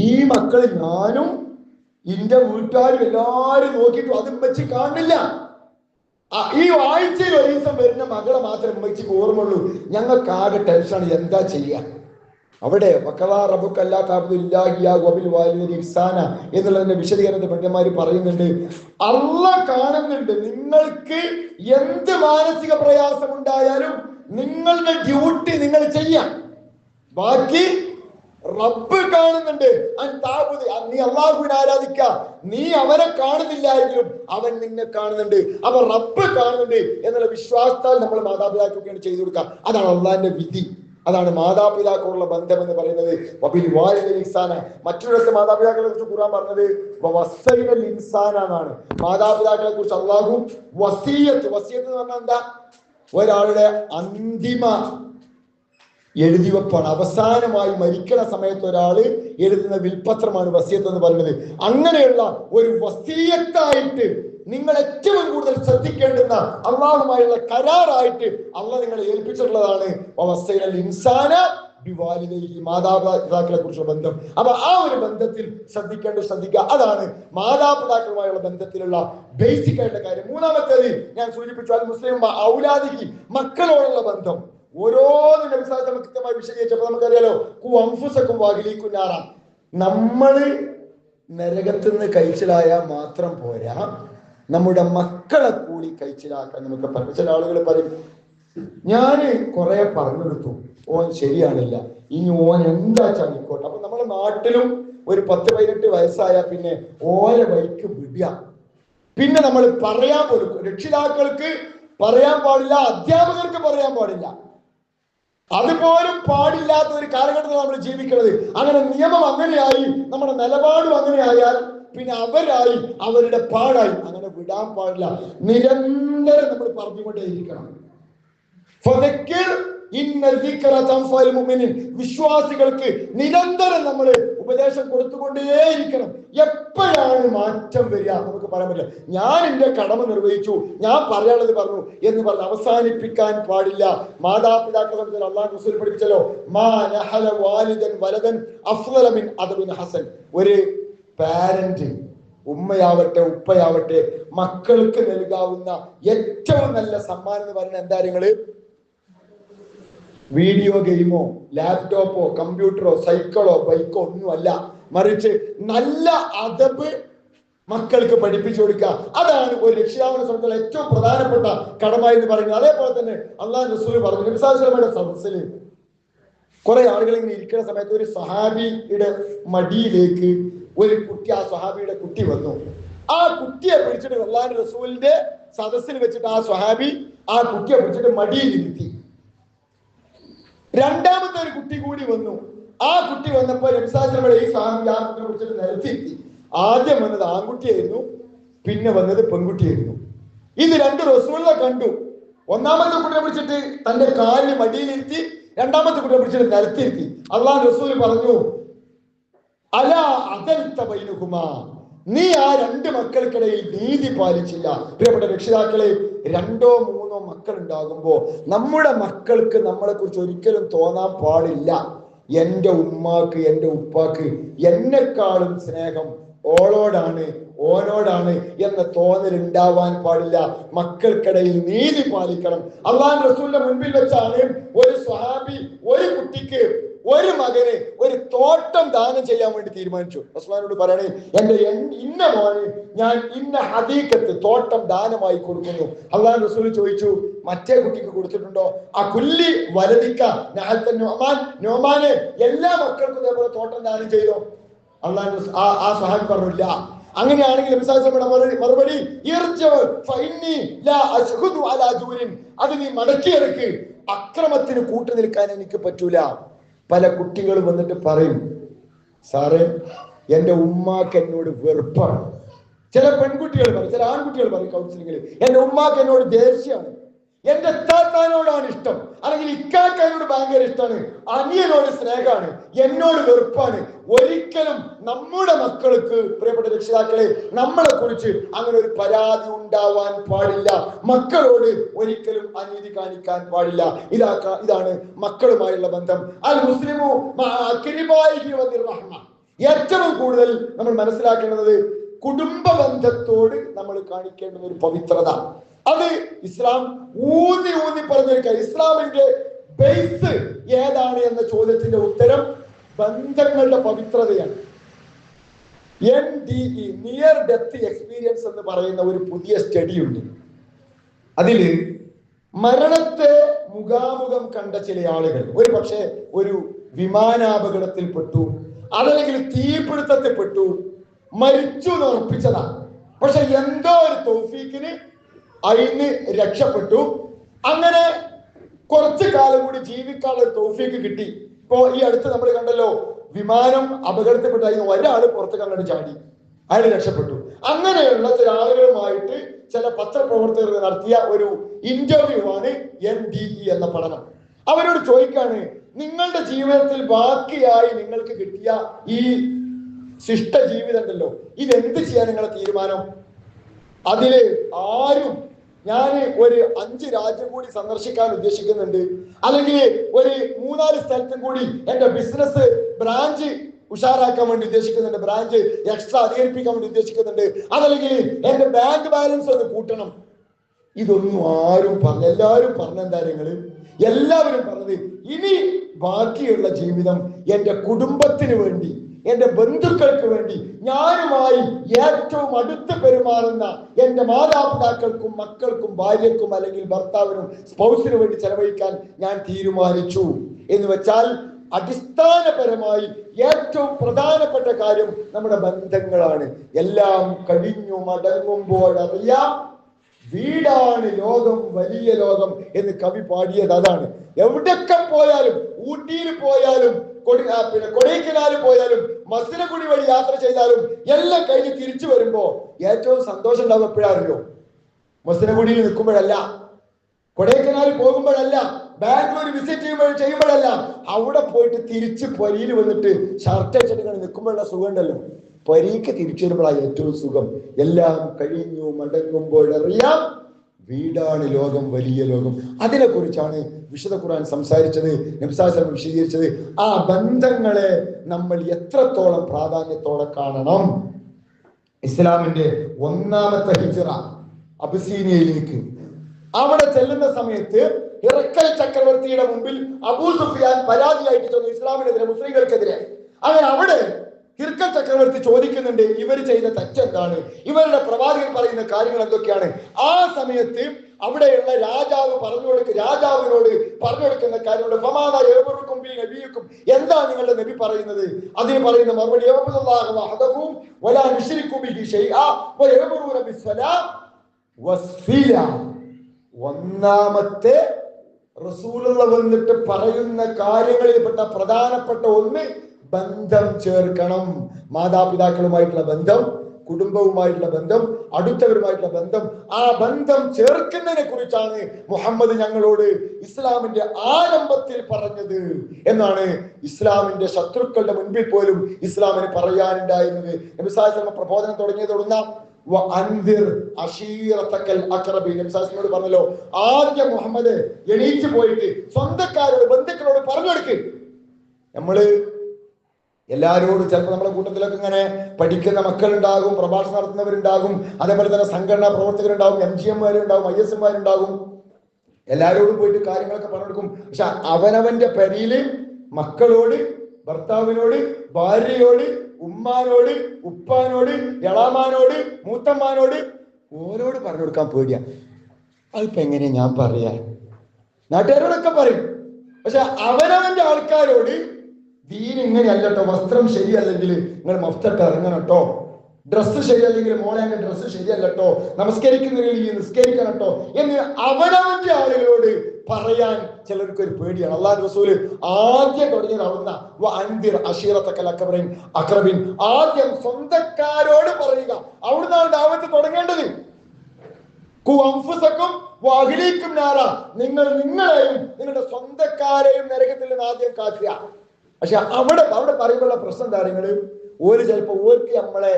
ഈ മക്കള് ഞാനും എന്റെ വീട്ടുകാരും എല്ലാരും നോക്കിയിട്ടും അത് ഉമ്മച്ചി കാണില്ല. ഈ ആഴ്ചയിൽ ഒരു ദിവസം വരുന്ന മകളെ മാത്രമേ ഉമ്മച്ചിക്ക് ഓർമ്മയുള്ളൂ. ഞങ്ങൾക്ക് ആകെ ടെൻഷനാണ്, എന്താ ചെയ്യാ? അവിടെ എന്നുള്ളതിന്റെ വിശദീകരണത്തെ പണ്ഡിതന്മാര് പറയുന്നുണ്ട്. അല്ലാഹ് കാണുന്നുണ്ട്. നിങ്ങൾക്ക് എന്ത് മാനസിക പ്രയാസം ഉണ്ടായാലും നിങ്ങളുടെ ഡ്യൂട്ടി നിങ്ങൾ ചെയ്യാം. ബാക്കി റബ്ബ് കാണുന്നുണ്ട്. നീ അള്ളാഹുവിനെ ആരാധിക്ക, നീ അവനെ കാണുന്നില്ലായെങ്കിലും അവൻ നിന്നെ കാണുന്നുണ്ട്. അവൻ റബ്ബ് കാണുന്നുണ്ട് എന്നുള്ള വിശ്വാസത്താൽ നമ്മൾ മാതാപിതാക്കൾക്കാണ് ചെയ്തു കൊടുക്കുക. അതാണ് അള്ളാഹിന്റെ വിധി. അതാണ് മാതാപിതാക്കളുള്ള ബന്ധം എന്ന് പറയുന്നത്. വബിൽ വാലിദൈനി ഇഹ്സാന. മറ്റൊരിടത്ത് മാതാപിതാക്കളെ കുറിച്ച് ഖുർആൻ പറഞ്ഞത് വവസ്സൈനൽ ഇൻസാന എന്നാണ്. മാതാപിതാക്കളെ കുറിച്ച് അള്ളാഹു വസിയത്ത് എന്ന് പറഞ്ഞാൽ എന്താ? ഒരാളുടെ അന്തിമ എഴുതിവെപ്പാണ്. അവസാനമായി മരിക്കണ സമയത്ത് ഒരാള് എഴുതുന്ന വിൽപത്രമാണ് വസിയത്ത് എന്ന് പറയുന്നത്. അങ്ങനെയുള്ള ഒരു വസിയത്തായിട്ട് നിങ്ങൾ ഏറ്റവും കൂടുതൽ ശ്രദ്ധിക്കേണ്ടുന്ന അള്ളാഹുമായുള്ള കരാറായിട്ട് അള്ളാഹ് നിങ്ങളെ ഏൽപ്പിച്ചിട്ടുള്ളതാണ് ഇൻസാന ബിവാലിദൈഹി, മാതാപിതാക്കളെ കുറിച്ചുള്ള ബന്ധം. അപ്പൊ ആ ഒരു ബന്ധത്തിൽ ശ്രദ്ധിക്കുക. അതാണ് മാതാപിതാക്കളുമായുള്ള ബന്ധത്തിലുള്ള ബേസിക് ആയിട്ടുള്ള കാര്യം. മൂന്നാമത്തേത് ഞാൻ സൂചിപ്പിച്ചു, അത് മുസ്ലിം ഔലാദിഹി, മക്കളോടുള്ള ബന്ധം. ഓരോന്നും കൃത്യമായി വിശദീകരിച്ചപ്പോൾ നമുക്കറിയാലോ, അൻഫുസക്കും വഅഹ്ലീകുന്നാറാം. നമ്മള് നരകത്തുനിന്ന് കഴിച്ചിലായാൽ മാത്രം പോരാ, നമ്മുടെ മക്കളെ കൂടി കഴിച്ചിലാക്കാൻ നമുക്ക് പറ്റും. ചില ആളുകൾ പറയും, ഞാന് കുറെ പറഞ്ഞു കൊടുത്തു, ഓൻ ശരിയാണില്ല, ഇനി ഓൻ എന്താ ചണിക്കോട്ടെ. അപ്പൊ നമ്മുടെ നാട്ടിലും ഒരു 10-18 വയസ്സായ പിന്നെ ഓരോ വഴിക്ക് വിടുക. പിന്നെ നമ്മൾ പറയാൻ പോലും, രക്ഷിതാക്കൾക്ക് പറയാൻ പാടില്ല, അധ്യാപകർക്ക് പറയാൻ പാടില്ല, അതുപോലും പാടില്ലാത്ത ഒരു കാലഘട്ടത്തിൽ നമ്മൾ ജീവിക്കുന്നത്. അങ്ങനെ നിയമം അങ്ങനെയായി, നമ്മുടെ നിലപാടും അങ്ങനെയായാൽ പിന്നെ അവരായി, അവരുടെ പാടായി. അങ്ങനെ വിടാൻ പാടില്ല. നിരന്തരം നമ്മൾ പറഞ്ഞുകൊണ്ടേയിരിക്കണം. വിശ്വാസികൾക്ക് നിരന്തരം നമ്മൾ ഉപദേശം കൊടുത്തുകൊണ്ടേയിരിക്കണം. എപ്പോഴാണ് മാറ്റം വരിക നമുക്ക് പറയാൻ പറ്റില്ല. ഞാൻ എന്റെ കടമ നിർവഹിച്ചു, ഞാൻ പറയാനുള്ളത് പറഞ്ഞു എന്ന് പറഞ്ഞ് അവസാനിപ്പിക്കാൻ പാടില്ല. മാതാപിതാക്കളെ സംബന്ധിച്ച് അല്ലാഹു റസൂൽ പഠിപ്പിച്ചല്ലോ, മാ നഹല വാലിദൻ വലദൻ അഫ്ളല മിൻ അദബിൻ ഹസൻ. ഒരു പാരന്റ്, ഉമ്മയാവട്ടെ ഉപ്പയാവട്ടെ, മക്കൾക്ക് നൽകാവുന്ന ഏറ്റവും നല്ല സമ്മാനം എന്ന് പറയുന്നത് എന്താ? കാര്യങ്ങള് വീഡിയോ ഗെയിമോ ലാപ്ടോപ്പോ കമ്പ്യൂട്ടറോ സൈക്കിളോ ബൈക്കോ ഒന്നുമല്ല, മറിച്ച് നല്ല അദബ് മക്കൾക്ക് പഠിപ്പിച്ചു കൊടുക്കുക. അതാണ് ഒരു രക്ഷിതാവിനെ സംബന്ധിച്ചുള്ള ഏറ്റവും പ്രധാനപ്പെട്ട കടമ എന്ന് പറയുന്നത്. അതേപോലെ തന്നെ അള്ളാഹു റസൂൽ പറഞ്ഞു, നബി സല്ലല്ലാഹു അലൈഹി വസല്ലമയുടെ സദസ്സിൽ കുറെ ആളുകൾ ഇങ്ങനെ ഇരിക്കുന്ന സമയത്ത് ഒരു സ്വഹാബിയുടെ മടിയിലേക്ക് ഒരു കുട്ടി, ആ സ്വഹാബിയുടെ കുട്ടി വന്നു. ആ കുട്ടിയെ പിടിച്ചിട്ട് അള്ളാഹു റസൂലിന്റെ സദസ്സിൽ വെച്ചിട്ട് ആ സ്വഹാബി ആ കുട്ടിയെ പിടിച്ചിട്ട് മടിയിൽ ഇരുത്തി. രണ്ടാമത്തെ ഒരു കുട്ടി കൂടി വന്നു. ആ കുട്ടി വന്നപ്പോൾ നബി സല്ലല്ലാഹു അലൈഹി വസല്ലം ഈ സ്വഹാബി ആ കുട്ടിയെ പിടിച്ചിട്ട് നിലത്തിരുത്തി. ആദ്യം വന്നത് ആൺകുട്ടിയായിരുന്നു, പിന്നെ വന്നത് പെൺകുട്ടിയായിരുന്നു. ഇത് രണ്ട് റസൂലിനെ കണ്ടു. ഒന്നാമത്തെ കുട്ടിയെ പിടിച്ചിട്ട് തന്റെ കാലിന് മടിയിലിരുത്തി, രണ്ടാമത്തെ കുട്ടിയെ പിടിച്ചിട്ട് നിലത്തിരുത്തി. അള്ളാഹു റസൂൽ പറഞ്ഞു, അലാ അദൽത ബൈനഹുമാ, നീ ആ രണ്ട് മക്കൾക്കിടയിൽ നീതി പാലിച്ചില്ല. പ്രിയപ്പെട്ട രക്ഷിതാക്കളെ, 2-3 മക്കൾ ഉണ്ടാകുമ്പോ നമ്മുടെ മക്കൾക്ക് നമ്മളെ കുറിച്ച് ഒരിക്കലും തോന്നാൻ പാടില്ല, എന്റെ ഉമ്മാക്ക് എന്റെ ഉപ്പാക്ക് എന്നെക്കാളും സ്നേഹം ഓളോടാണ് ഓനോടാണ് എന്ന തോന്നൽ ഉണ്ടാവാൻ പാടില്ല. മക്കൾക്കിടയിൽ നീതി പാലിക്കണം. അള്ളാഹു റസൂലിന്റെ മുൻപിൽ വെച്ചാണ് ഒരു സ്വഹാബി ഒരു കുട്ടിക്ക്, ഒരു മകന് ഒരു തോട്ടം ദാനം ചെയ്യാൻ വേണ്ടി തീരുമാനിച്ചു. റസൂലിനോട് പറയണേ, എന്റെ ഇന്ന മോന് ഞാൻ ഇന്ന ഹദീഖത്ത് തോട്ടം ദാനമായി കൊടുക്കുന്നു. അള്ളാഹു റസൂൽ ചോദിച്ചു, മറ്റേ കുട്ടിക്ക് കൊടുത്തിട്ടുണ്ടോ? ആ കുല്ലി വലതിക്ക നോമാന് എല്ലാ മക്കൾക്കും ഇതേപോലെ തോട്ടം ദാനം ചെയ്തോ? അള്ളാഹു ആ സ്വഹാബി പറഞ്ഞില്ല. അങ്ങനെയാണെങ്കിൽ മറുപടി, അത് നീ മടക്കിയെടുക്ക്, അക്രമത്തിന് കൂട്ടു നിൽക്കാൻ എനിക്ക് പറ്റൂല. പല കുട്ടികളും വന്നിട്ട് പറയും, സാറേ എന്റെ ഉമ്മാക്ക് എന്നോട് വെറുപ്പാണ്. ചില പെൺകുട്ടികൾ പറയും, ചില ആൺകുട്ടികൾ പറയും കൗൺസിലിംഗിൽ, എന്റെ ഉമ്മാക്ക് എന്നോട് ദേഷ്യമാണ്, എന്റെ താത്താനോടാണ് ഇഷ്ടം, അല്ലെങ്കിൽ ഇക്കാക്കാനോട് ഭയങ്കര ഇഷ്ടമാണ്, അനിയനോട് സ്നേഹമാണ്, എന്നോട് വെറുപ്പാണ്. ഒരിക്കലും നമ്മുടെ മക്കൾക്ക്, പ്രിയപ്പെട്ട രക്ഷിതാക്കളെ, നമ്മളെ കുറിച്ച് അങ്ങനെ ഒരു പരാതി ഉണ്ടാവാൻ പാടില്ല. മക്കളോട് ഒരിക്കലും അനീതി കാണിക്കാൻ പാടില്ല. ഇതാണ് മക്കളുമായുള്ള ബന്ധം. അൽ മുസ്ലിമു ഏറ്റവും കൂടുതൽ നമ്മൾ മനസ്സിലാക്കേണ്ടത് കുടുംബ ബന്ധത്തോട് നമ്മൾ കാണിക്കേണ്ടുന്ന ഒരു പവിത്രത. അത് ഇസ്ലാം ഊന്നി പറഞ്ഞിരിക്കുക. ഇസ്ലാമിന്റെ ബേസ് ഏതാണ് എന്ന ചോദ്യത്തിന്റെ ഉത്തരം ബന്ധങ്ങളുടെ പവിത്രതയാണ്. NDE, നിയർ ഡെത്ത് എക്സ്പീരിയൻസ് എന്ന് പറയുന്ന ഒരു പുതിയ സ്റ്റഡി ഉണ്ട്. അതില് മരണത്തെ മുഖാമുഖം കണ്ട ചില ആളുകൾ, ഒരു പക്ഷേ ഒരു വിമാനാപകടത്തിൽപ്പെട്ടു, അതല്ലെങ്കിൽ തീപിടുത്തത്തിൽപ്പെട്ടു, മരിച്ചു എന്ന് ഉറപ്പിച്ചതാണ്. പക്ഷെ എന്തോ ഒരു തൗഫീക്കിന് അയിന് രക്ഷപ്പെട്ടു. അങ്ങനെ കുറച്ചു കാലം കൂടി ജീവിക്കാനുള്ള തൗഫീക്ക് കിട്ടി. ഇപ്പോ ഈ അടുത്ത് നമ്മൾ കണ്ടല്ലോ, വിമാനം അപകടത്തിൽപ്പെട്ടായിരുന്നു, ഒരാള് പുറത്തേക്ക് അങ്ങോട്ട് ചാടി, അയാൾ രക്ഷപ്പെട്ടു. അങ്ങനെയുള്ള ചില ആളുകളുമായിട്ട് ചില പത്രപ്രവർത്തകർ നടത്തിയ ഒരു ഇന്റർവ്യൂ ആണ് NDE എന്ന പഠനം. അവരോട് ചോദിക്കാണ്, നിങ്ങളുടെ ജീവിതത്തിൽ ബാക്കിയായി നിങ്ങൾക്ക് കിട്ടിയ ഈ ശിഷ്ട ജീവിതം ഉണ്ടല്ലോ, ഇതെന്ത് ചെയ്യാൻ നിങ്ങളെ തീരുമാനം? അതില് ആരും ഞാൻ ഒരു 5 രാജ്യം കൂടി സന്ദർശിക്കാൻ ഉദ്ദേശിക്കുന്നുണ്ട്, അല്ലെങ്കിൽ ഒരു 3-4 സ്ഥലത്തും കൂടി എന്റെ ബിസിനസ് ബ്രാഞ്ച് ഉഷാറാക്കാൻ വേണ്ടി ഉദ്ദേശിക്കുന്നുണ്ട്, ബ്രാഞ്ച് എക്സ്ട്രാ അധികരിപ്പിക്കാൻ വേണ്ടി ഉദ്ദേശിക്കുന്നുണ്ട്, അതല്ലെങ്കിൽ എന്റെ ബാങ്ക് ബാലൻസ് ഒന്ന് കൂട്ടണം. ഇതൊന്നും ആരും പറഞ്ഞ, എല്ലാവരും പറഞ്ഞ കാര്യങ്ങള്, എല്ലാവരും പറഞ്ഞത് ഇനി ബാക്കിയുള്ള ജീവിതം എന്റെ കുടുംബത്തിന് വേണ്ടി, എന്റെ ബന്ധുക്കൾക്ക് വേണ്ടി, ഞാനുമായി ഏറ്റവും അടുത്ത് പെരുമാറുന്ന എന്റെ മാതാപിതാക്കൾക്കും മക്കൾക്കും ഭാര്യക്കും അല്ലെങ്കിൽ ഭർത്താവിനും സ്പൗസിന് വേണ്ടി ചെലവഴിക്കാൻ ഞാൻ തീരുമാനിച്ചു. എന്ന് വെച്ചാൽ അടിസ്ഥാനപരമായി ഏറ്റവും പ്രധാനപ്പെട്ട കാര്യം നമ്മുടെ ബന്ധങ്ങളാണ്. എല്ലാം കഴിഞ്ഞു മടങ്ങുമ്പോൾ അറിയാം വീടാണ് ലോകം, വലിയ ലോകം എന്ന് കവി പാടിയത് അതാണ്. എവിടൊക്കെ പോയാലും, ഊട്ടിയിൽ പോയാലും, കൊടൈക്കനാലിൽ പോയാലും, മസിനഗുഡി വഴി യാത്ര ചെയ്താലും എല്ലാം കഴിഞ്ഞ് തിരിച്ചു വരുമ്പോ ഏറ്റവും സന്തോഷം ഉണ്ടാവും എപ്പോഴാറിയോ? മസിനഗുഡിയിൽ നിൽക്കുമ്പോഴല്ല, കൊടൈക്കനാലിൽ പോകുമ്പോഴല്ല, ബാംഗ്ലൂർ വിസിറ്റ് ചെയ്യുമ്പോഴല്ല, അവിടെ പോയിട്ട് തിരിച്ച് പൊരിയിൽ വന്നിട്ട് ഷർട്ട് അടിച്ചിട്ട് നിൽക്കുമ്പോഴുള്ള സുഖം ഉണ്ടല്ലോ, പരീക്ക് തിരിച്ചു വരുമ്പോഴാണ് ഏറ്റവും സുഖം. എല്ലാം കഴിഞ്ഞു മടങ്ങുമ്പോഴറിയാം വീടാണ് ലോകം, വലിയ ലോകം. അതിനെ കുറിച്ചാണ് വിശുദ്ധ ഖുർആൻ സംസാരിച്ചത്, നബി സല്ലല്ലാഹു അലൈഹി വസല്ലം വിശദീകരിച്ചത്. ആ ബന്ധങ്ങളെ നമ്മൾ എത്രത്തോളം പ്രാധാന്യത്തോടെ കാണണം. ഇസ്ലാമിന്റെ 1ാമത്തെ ഹിജ്റ അബിസീനിയയിലേക്ക് അവിടെ ചെല്ലുന്ന സമയത്ത് ഹിറക്കൽ ചക്രവർത്തിയുടെ മുമ്പിൽ അബൂ സുഫിയാൻ പരാതിയായിട്ട് ചെന്നു ഇസ്ലാമിനെതിരെ, മുസ്ലിങ്ങൾക്കെതിരെ. അങ്ങനെ അവിടെ ഹിർക്കൽ ചക്രവർത്തി ചോദിക്കുന്നുണ്ട്, ഇവർ ചെയ്ത തെറ്റെന്താണ്, ഇവരുടെ പ്രവാചകൻ പറയുന്ന കാര്യങ്ങൾ എന്തൊക്കെയാണ്. ആ സമയത്ത് അവിടെയുള്ള രാജാവിനോട് പറഞ്ഞു കൊടുക്കുന്ന കാര്യമുണ്ട്. എന്താ നിങ്ങളുടെ നബി പറയുന്നത്? അതിന് പറയുന്ന മറുപടി 1ാമത്തെ റസൂലുള്ള വന്നിട്ട് പറയുന്ന കാര്യങ്ങളിൽപ്പെട്ട പ്രധാനപ്പെട്ട ഒന്ന് ബന്ധം ചേർക്കണം. മാതാപിതാക്കളുമായിട്ടുള്ള ബന്ധം, കുടുംബവുമായിട്ടുള്ള ബന്ധം, അടുത്തവരുമായിട്ടുള്ള ബന്ധം, ആ ബന്ധം ചേർക്കുന്നതിനെ കുറിച്ചാണ് മുഹമ്മദ് ഞങ്ങളോട് ഇസ്ലാമിന്റെ ആരംഭത്തിൽ പറഞ്ഞത് എന്നാണ് നബി ശത്രുക്കളുടെ മുൻപിൽ പോലും ഇസ്ലാമിന് പറയാനുണ്ടായിരുന്നത്. നബി സല്ലല്ലാഹു അലൈഹി വസല്ലം പ്രബോധനം തുടങ്ങിയതൊടുന്ന നബി പറഞ്ഞല്ലോ, ആദ്യം മുഹമ്മദ് എണീറ്റ് പോയിട്ട് സ്വന്തക്കാരോട്, ബന്ധുക്കളോട് പറഞ്ഞു കൊടുക്ക്. നമ്മള് എല്ലാവരോടും ചിലപ്പോൾ നമ്മുടെ കൂട്ടത്തിലൊക്കെ ഇങ്ങനെ പഠിക്കുന്ന മക്കളുണ്ടാകും, പ്രഭാഷണം നടത്തുന്നവരുണ്ടാകും, അതേപോലെ തന്നെ സംഘടനാ പ്രവർത്തകരുണ്ടാകും, MGMമാരുണ്ടാകും, ISMമാരുണ്ടാകും. എല്ലാവരോടും പോയിട്ട് കാര്യങ്ങളൊക്കെ പറഞ്ഞു കൊടുക്കും. പക്ഷെ അവനവന്റെ പെരിയില് മക്കളോട്, ഭർത്താവിനോട്, ഭാര്യയോട്, ഉമ്മാനോട്, ഉപ്പാനോട്, എളാമാനോട്, മൂത്തമ്മാനോട് ഓരോട് പറഞ്ഞു കൊടുക്കാൻ പേടിയാ. അതിപ്പോ എങ്ങനെയാ ഞാൻ പറയാ? നാട്ടുകാരോടൊക്കെ പറയും, പക്ഷെ അവനവന്റെ ആൾക്കാരോട് ദീൻ ഇങ്ങനെയല്ലട്ടോ, വസ്ത്രം ശരിയല്ലെങ്കിൽ നിങ്ങൾ മഫ്തട്ട് ഇറങ്ങണം കേട്ടോ, ഡ്രസ്സ് ശരിയല്ലെങ്കിൽ മോളെ എന്റെ ഡ്രസ്സ് ശരിയല്ലട്ടോ, നമസ്കരിക്കുന്നില്ലെങ്കിൽ നിസ്കരിക്കണം കേട്ടോ എന്ന് അവനവന്റെ ആളുകളോട് പറയാൻ ചിലർക്ക് ഒരു പേടിയാണ്. അല്ലാഹു റസൂല് ആദ്യം തുടങ്ങിയത് അവിടുന്ന് അക്രബിൻ, ആദ്യം സ്വന്തക്കാരോട് പറയുക. അവിടുന്നാണ് ദഅവത്ത് തുടങ്ങേണ്ടത്. നിങ്ങൾ നിങ്ങളെയും നിങ്ങളുടെ സ്വന്തക്കാരെയും നരകത്തിൽ നിന്ന് ആദ്യം കാക്കുക. പക്ഷെ അവിടെ പറയുമ്പോഴുള്ള പ്രശ്നം കാര്യങ്ങള് ഓര് ചിലപ്പോ ഓർക്ക് നമ്മളെ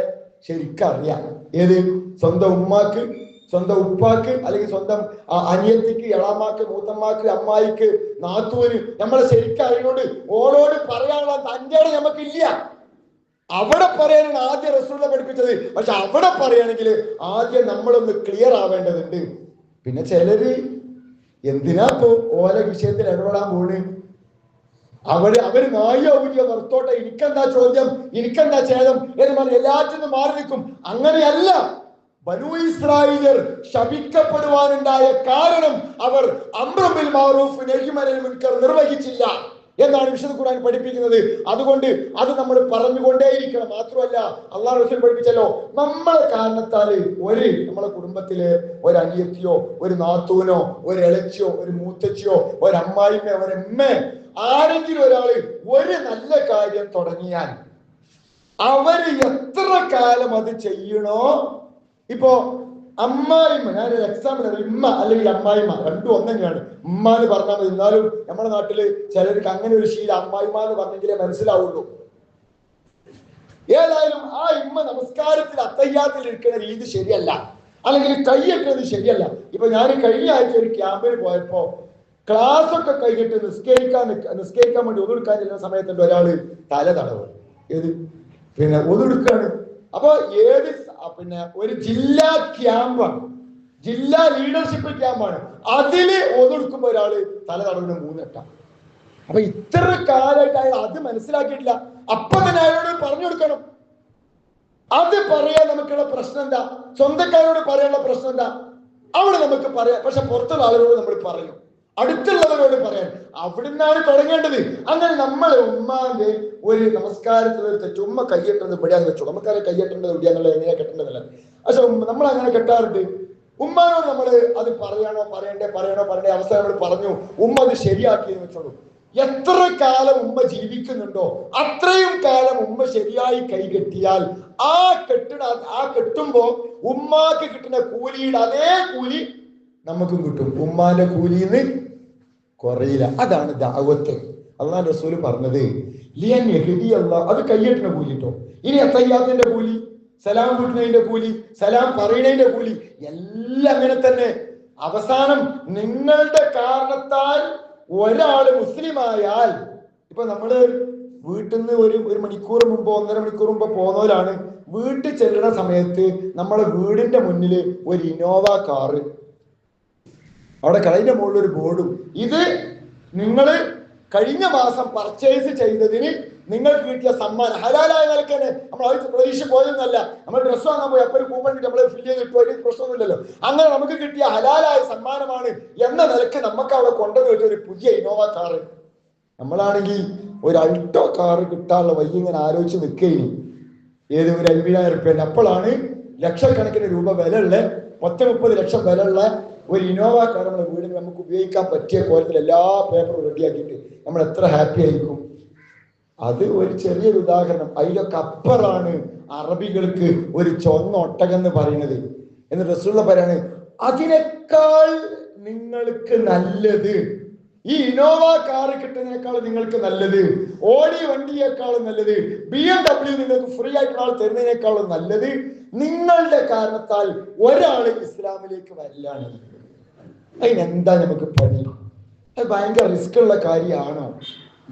ശരിക്കറിയാം. ഏത്? സ്വന്തം ഉമ്മാക്ക്, സ്വന്തം ഉപ്പാക്ക്, അല്ലെങ്കിൽ സ്വന്തം അനിയത്തിക്ക്, എളാമാക്ക്, മൂത്തമ്മാക്ക്, അമ്മായിക്ക്, നാത്തൂര് നമ്മളെ ശരിക്കും അറിയുകൊണ്ട് ഓരോട് പറയാനുള്ള തന്റേട് നമുക്കില്ല. അവിടെ പറയാനാണ് ആദ്യം റസൂലുള്ളാഹി പഠിപ്പിച്ചത്. പക്ഷെ അവിടെ പറയുകയാണെങ്കിൽ ആദ്യം നമ്മളൊന്ന് ക്ലിയർ ആവേണ്ടതുണ്ട്. പിന്നെ ചിലര് എന്തിനാ ഇപ്പോ ഓരോ വിഷയത്തിൽ ഇടപെടാൻ പോണ്? അവര് നായ വർത്തോട്ടെ, എനിക്കെന്താ ചോദ്യം, എനിക്കെന്താ ഛേദം എന്ന് പറഞ്ഞ് എല്ലാറ്റിനും മാറി നിൽക്കും. അങ്ങനെയല്ല. ബനൂ ഇസ്രായേലർ ശപിക്കപ്പെടുവാനുണ്ടായ കാരണം അവർ അംറു ബിൽ മഅറൂഫ് നഹ്യു അനിൽ മുൻകർ നിർവഹിച്ചില്ല. എന്നാണ് വിശുദ്ധ ഖുർആൻ പഠിപ്പിക്കുന്നത്. അതുകൊണ്ട് അത് നമ്മൾ പറഞ്ഞുകൊണ്ടേയിരിക്കണം. മാത്രമല്ല അള്ളാഹു റസൂൽ പഠിപ്പിച്ചല്ലോ, നമ്മളെ കാരണത്താൽ നമ്മളെ കുടുംബത്തിലെ ഒരു അനിയത്തിയോ ഒരു നാത്തൂനോ ഒരു ഇളച്ചിയോ ഒരു മൂത്തച്ചിയോ ഒരു അമ്മായിമ്മയോ ഒരമ്മ ആരെങ്കിലും ഒരാള് ഒരു നല്ല കാര്യം തുടങ്ങിയാൽ അവര് എത്ര കാലം അത് ചെയ്യണോ, ഇപ്പോ അമ്മായിമ്മ, ഞാനൊരു എക്സാമ്പിൾ, ഇമ്മ അല്ലെങ്കിൽ അമ്മായിമ്മ രണ്ടും ഒന്നെയാണ്. ഉമ്മ എന്ന് പറഞ്ഞാൽ മതി. എന്നാലും നമ്മുടെ നാട്ടില് ചിലർക്ക് അങ്ങനെ ഒരു ശീലം, അമ്മായിമ്മ എന്ന് പറഞ്ഞെങ്കിലേ മനസ്സിലാവുള്ളൂ. ഏതായാലും ആ ഇമ്മ നമസ്കാരത്തിൽ അത്തയ്യാത്തിൽ ഇരിക്കുന്ന രീതി ശരിയല്ല, അല്ലെങ്കിൽ കൈയ്യെട്ടുന്നത് ശരിയല്ല. ഇപ്പൊ ഞാൻ കഴിഞ്ഞ ആഴ്ച ഒരു ക്യാമ്പിന് പോയപ്പോ ക്ലാസ് ഒക്കെ കഴിഞ്ഞിട്ട് നിസ്കരിക്കാൻ വേണ്ടി ഒതുക്കാൻ ചെല്ലുന്ന സമയത്തുണ്ട് ഒരാള് തല തടവ്. ഏത് പിന്നെ ഒതുക്കാണ്. അപ്പൊ ഒരു ജില്ലാ ക്യാമ്പാണ്, ജില്ലാ ലീഡർഷിപ്പ് ക്യാമ്പാണ്. അതില് ഒതുക്കുമ്പോ ഒരാള് തല തടവിന് 3 വട്ടം. അപ്പൊ ഇത്ര കാലമായിട്ട് അയാൾ അത് മനസ്സിലാക്കിയിട്ടില്ല. അപ്പൊ തന്നെ അയാളോട് പറഞ്ഞു കൊടുക്കണം. അത് പറയാൻ നമുക്കുള്ള പ്രശ്നം എന്താ? സ്വന്തക്കാരോട് പറയാനുള്ള പ്രശ്നം എന്താ? അവിടെ നമുക്ക് പറയാം, പക്ഷെ പുറത്തുള്ള ആളുകളോട് നമ്മൾ പറയും, അടുത്തുള്ളവരോട് പറയാൻ. അവിടുന്നാണ് തുടങ്ങേണ്ടത്. അങ്ങനെ നമ്മളെ ഉമ്മാന്റെ ഒരു നമസ്കാരത്തിൽ തെറ്റ്, ഉമ്മ കയ്യെട്ടുന്നത് ഇവിടെയാന്ന് വെച്ചു, നമുക്കറിയാം കയ്യെട്ടേണ്ടത് എവിടെയാന്നുള്ളത്, എങ്ങനെയാ കെട്ടേണ്ടതല്ല. പക്ഷെ നമ്മൾ അങ്ങനെ കെട്ടാറുണ്ട്. ഉമ്മാനോട് നമ്മൾ അത് പറയണ്ടേ അവസാനം നമ്മൾ പറഞ്ഞു, ഉമ്മ അത് ശരിയാക്കിയെന്ന് വെച്ചോളൂ. എത്ര കാലം ഉമ്മ ജീവിക്കുന്നുണ്ടോ അത്രയും കാലം ഉമ്മ ശരിയായി കൈകെട്ടിയാൽ ആ കെട്ടുമ്പോ ഉമ്മാക്ക് കിട്ടുന്ന കൂലിയുടെ അതേ കൂലി നമുക്കും കിട്ടും. ഉമ്മാന്റെ കൂലിന്ന് കുറയില്ല. അതാണ് ദഅവത്ത്. അല്ലാഹു റസൂൽ പറഞ്ഞത് അത് കയ്യെട്ടുന്ന കൂലി കേട്ടോ. ഇനി അത്തയ്യാത്തിന്റെ കൂലി, സലാം വീട്ടുന്നതിന്റെ കൂലി, സലാം പറയുന്നതിന്റെ കൂലി എല്ലാം അങ്ങനെ തന്നെ. അവസാനം നിങ്ങളുടെ കാരണത്താൽ ഒരാള് മുസ്ലിമായാൽ, ഇപ്പൊ നമ്മള് വീട്ടിൽ നിന്ന് ഒരു മണിക്കൂർ മുമ്പോ 1.5 മണിക്കൂർ മുമ്പോ പോകുന്നവരാണ്. വീട്ടിൽ ചെല്ലുന്ന സമയത്ത് നമ്മളെ വീടിന്റെ മുന്നിൽ ഒരു ഇന്നോവ കാറ്, അവിടെ കടയിന്റെ മുകളിൽ ഒരു ബോർഡും, ഇത് നിങ്ങൾ കഴിഞ്ഞ മാസം പർച്ചേസ് ചെയ്തതിന് നിങ്ങൾക്ക് കിട്ടിയ സമ്മാനം, ഹലാലായ നിലക്ക് തന്നെ. നമ്മൾ പ്രതീക്ഷ പോയതൊന്നല്ല, നമ്മൾ ഡ്രസ്സ് വാങ്ങാൻ പോയി അപ്പൊ ഒരു കൂപ്പൺ കിട്ടി, നമ്മൾ ഫില്ല് ചെയ്തിട്ട് അതിന് പ്രശ്നമൊന്നുമില്ലല്ലോ. അങ്ങനെ നമുക്ക് കിട്ടിയ ഹലാലായ സമ്മാനമാണ് എന്ന നിലക്ക് നമുക്ക് അവിടെ കൊണ്ടുവന്ന് വെച്ച ഒരു പുതിയ ഇന്നോവ കാറ്. നമ്മളാണെങ്കിൽ ഒരു അൾട്ടോ കാറ് കിട്ടാനുള്ള വഴി ഇങ്ങനെ ആലോചിച്ച് നിൽക്കുകയും ഒരു 50,000 റുപ്യ. അപ്പോഴാണ് ലക്ഷക്കണക്കിന് രൂപ വിലയുള്ള 30-30 ലക്ഷം വിലയുള്ള ഒരു ഇന്നോവ കാർ നമ്മുടെ വീടിന് നമുക്ക് ഉപയോഗിക്കാൻ പറ്റിയ കോലത്തിൽ എല്ലാ പേപ്പറും റെഡിയാക്കിയിട്ട് നമ്മൾ എത്ര ഹാപ്പി ആയിരിക്കും. അത് ഒരു ചെറിയൊരു ഉദാഹരണം. അതിലൊക്കെ അപ്പുറമാണ് അറബികൾക്ക് ഒരു ചൊന്ന ഒട്ടകം എന്ന് പറയുന്നത്. എന്ന് റസൂലുള്ള പറയാണ്, അതിനേക്കാൾ നിങ്ങൾക്ക് നല്ലത്, ഈ ഇന്നോവ കാർ കിട്ടുന്നതിനേക്കാൾ നിങ്ങൾക്ക് നല്ലത്, ഓടി വണ്ടിയേക്കാളും നല്ലത്, BMW നിങ്ങൾക്ക് ഫ്രീ ആയിട്ടുള്ള ആൾ തരുന്നതിനേക്കാളും നല്ലത് നിങ്ങളുടെ കാരണത്താൽ ഒരാൾ ഇസ്ലാമിലേക്ക് വരില്ലാണ്. അതിനെന്താ നമുക്ക് പണി? അത് ഭയങ്കര റിസ്ക് ഉള്ള കാര്യമാണോ?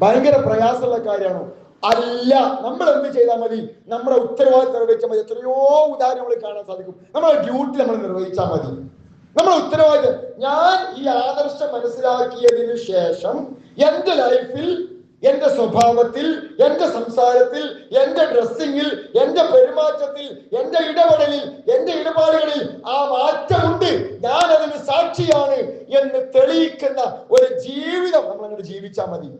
ഭയങ്കര പ്രയാസമുള്ള കാര്യമാണോ? അല്ല. നമ്മൾ എന്ത് ചെയ്താൽ മതി? നമ്മുടെ ഉത്തരവാദിത്തം നിർവഹിച്ചാൽ മതി. എത്രയോ ഉദാഹരണങ്ങൾ കാണാൻ സാധിക്കും. നമ്മുടെ ഡ്യൂട്ടി നമ്മൾ നിർവഹിച്ചാൽ മതി. നമ്മുടെ ഉത്തരവാദിത്തം. ഞാൻ ഈ ആദർശം മനസ്സിലാക്കിയതിനു ശേഷം എന്റെ ലൈഫിൽ, എന്റെ സ്വഭാവത്തിൽ, എന്റെ സംസാരത്തിൽ, എന്റെ ഡ്രസ്സിങ്ങിൽ, എന്റെ പെരുമാറ്റത്തിൽ, എന്റെ ഇടപെടലിൽ, എന്റെ ഇടപാടുകളിൽ ആ മാറ്റമുണ്ട്, ഞാൻ അതിന് സാക്ഷിയാണ് എന്ന് തെളിയിക്കുന്ന ഒരു ജീവിതം നമ്മൾ അങ്ങോട്ട് ജീവിച്ചാൽ മതി.